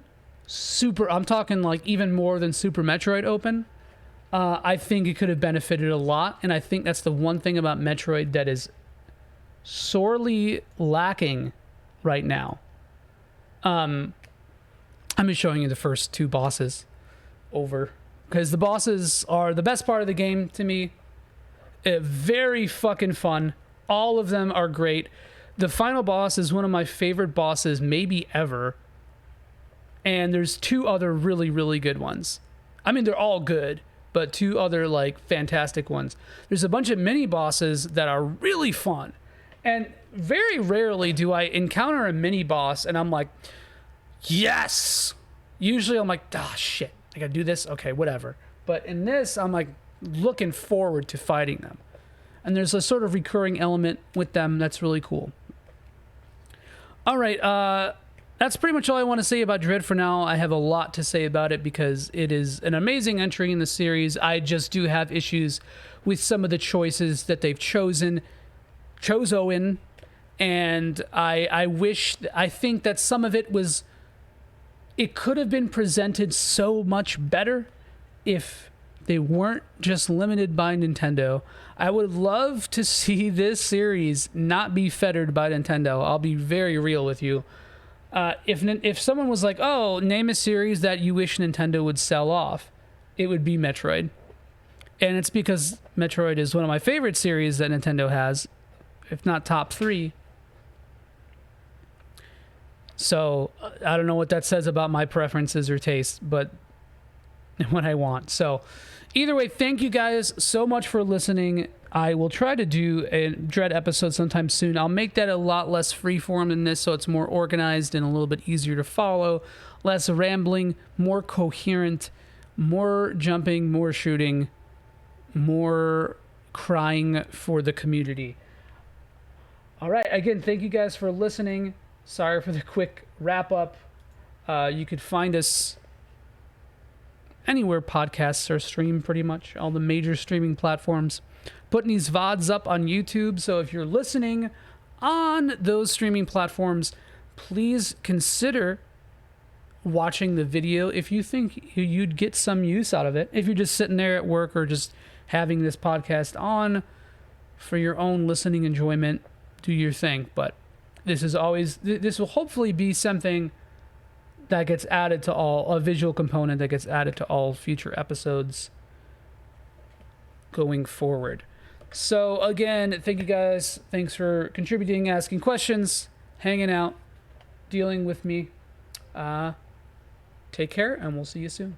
Speaker 1: I'm talking like even more than Super Metroid open, I think it could have benefited a lot. And I think that's the one thing about Metroid that is sorely lacking right now. I'm just showing you the first two bosses over, because the bosses are the best part of the game to me. Very fucking fun. All of them are great. The final boss is one of my favorite bosses maybe ever. And there's two other really, really good ones. I mean, they're all good, but two other like fantastic ones. There's a bunch of mini bosses that are really fun. And very rarely do I encounter a mini boss and I'm like, yes! Usually I'm like, ah, shit, I gotta do this? Okay, whatever. But in this, I'm like, looking forward to fighting them. And there's a sort of recurring element with them that's really cool. All right, that's pretty much all I want to say about Dread for now. I have a lot to say about it because it is an amazing entry in the series. I just do have issues with some of the choices that they've chosen Chozo in, and I think that some of it could have been presented so much better if they weren't just limited by Nintendo. I would love to see this series not be fettered by Nintendo. I'll be very real with you. If someone was like, oh, name a series that you wish Nintendo would sell off, it would be Metroid. And it's because Metroid is one of my favorite series that Nintendo has, if not top 3. So I don't know what that says about my preferences or tastes, but what I want. So either way, thank you guys so much for listening. I will try to do a Dread episode sometime soon. I'll make that a lot less freeform than this, so it's more organized and a little bit easier to follow, less rambling, more coherent, more jumping, more shooting, more crying for the community. All right, again, thank you guys for listening. Sorry for the quick wrap up. You could find us anywhere podcasts are streamed, pretty much all the major streaming platforms. Putting these VODs up on YouTube, so if you're listening on those streaming platforms, please consider watching the video if you think you'd get some use out of it. If you're just sitting there at work or just having this podcast on for your own listening enjoyment, do your thing. But this will hopefully be something that gets added to a visual component that gets added to all future episodes going forward. So again, thank you guys. Thanks for contributing, asking questions, hanging out, dealing with me. Take care, and we'll see you soon.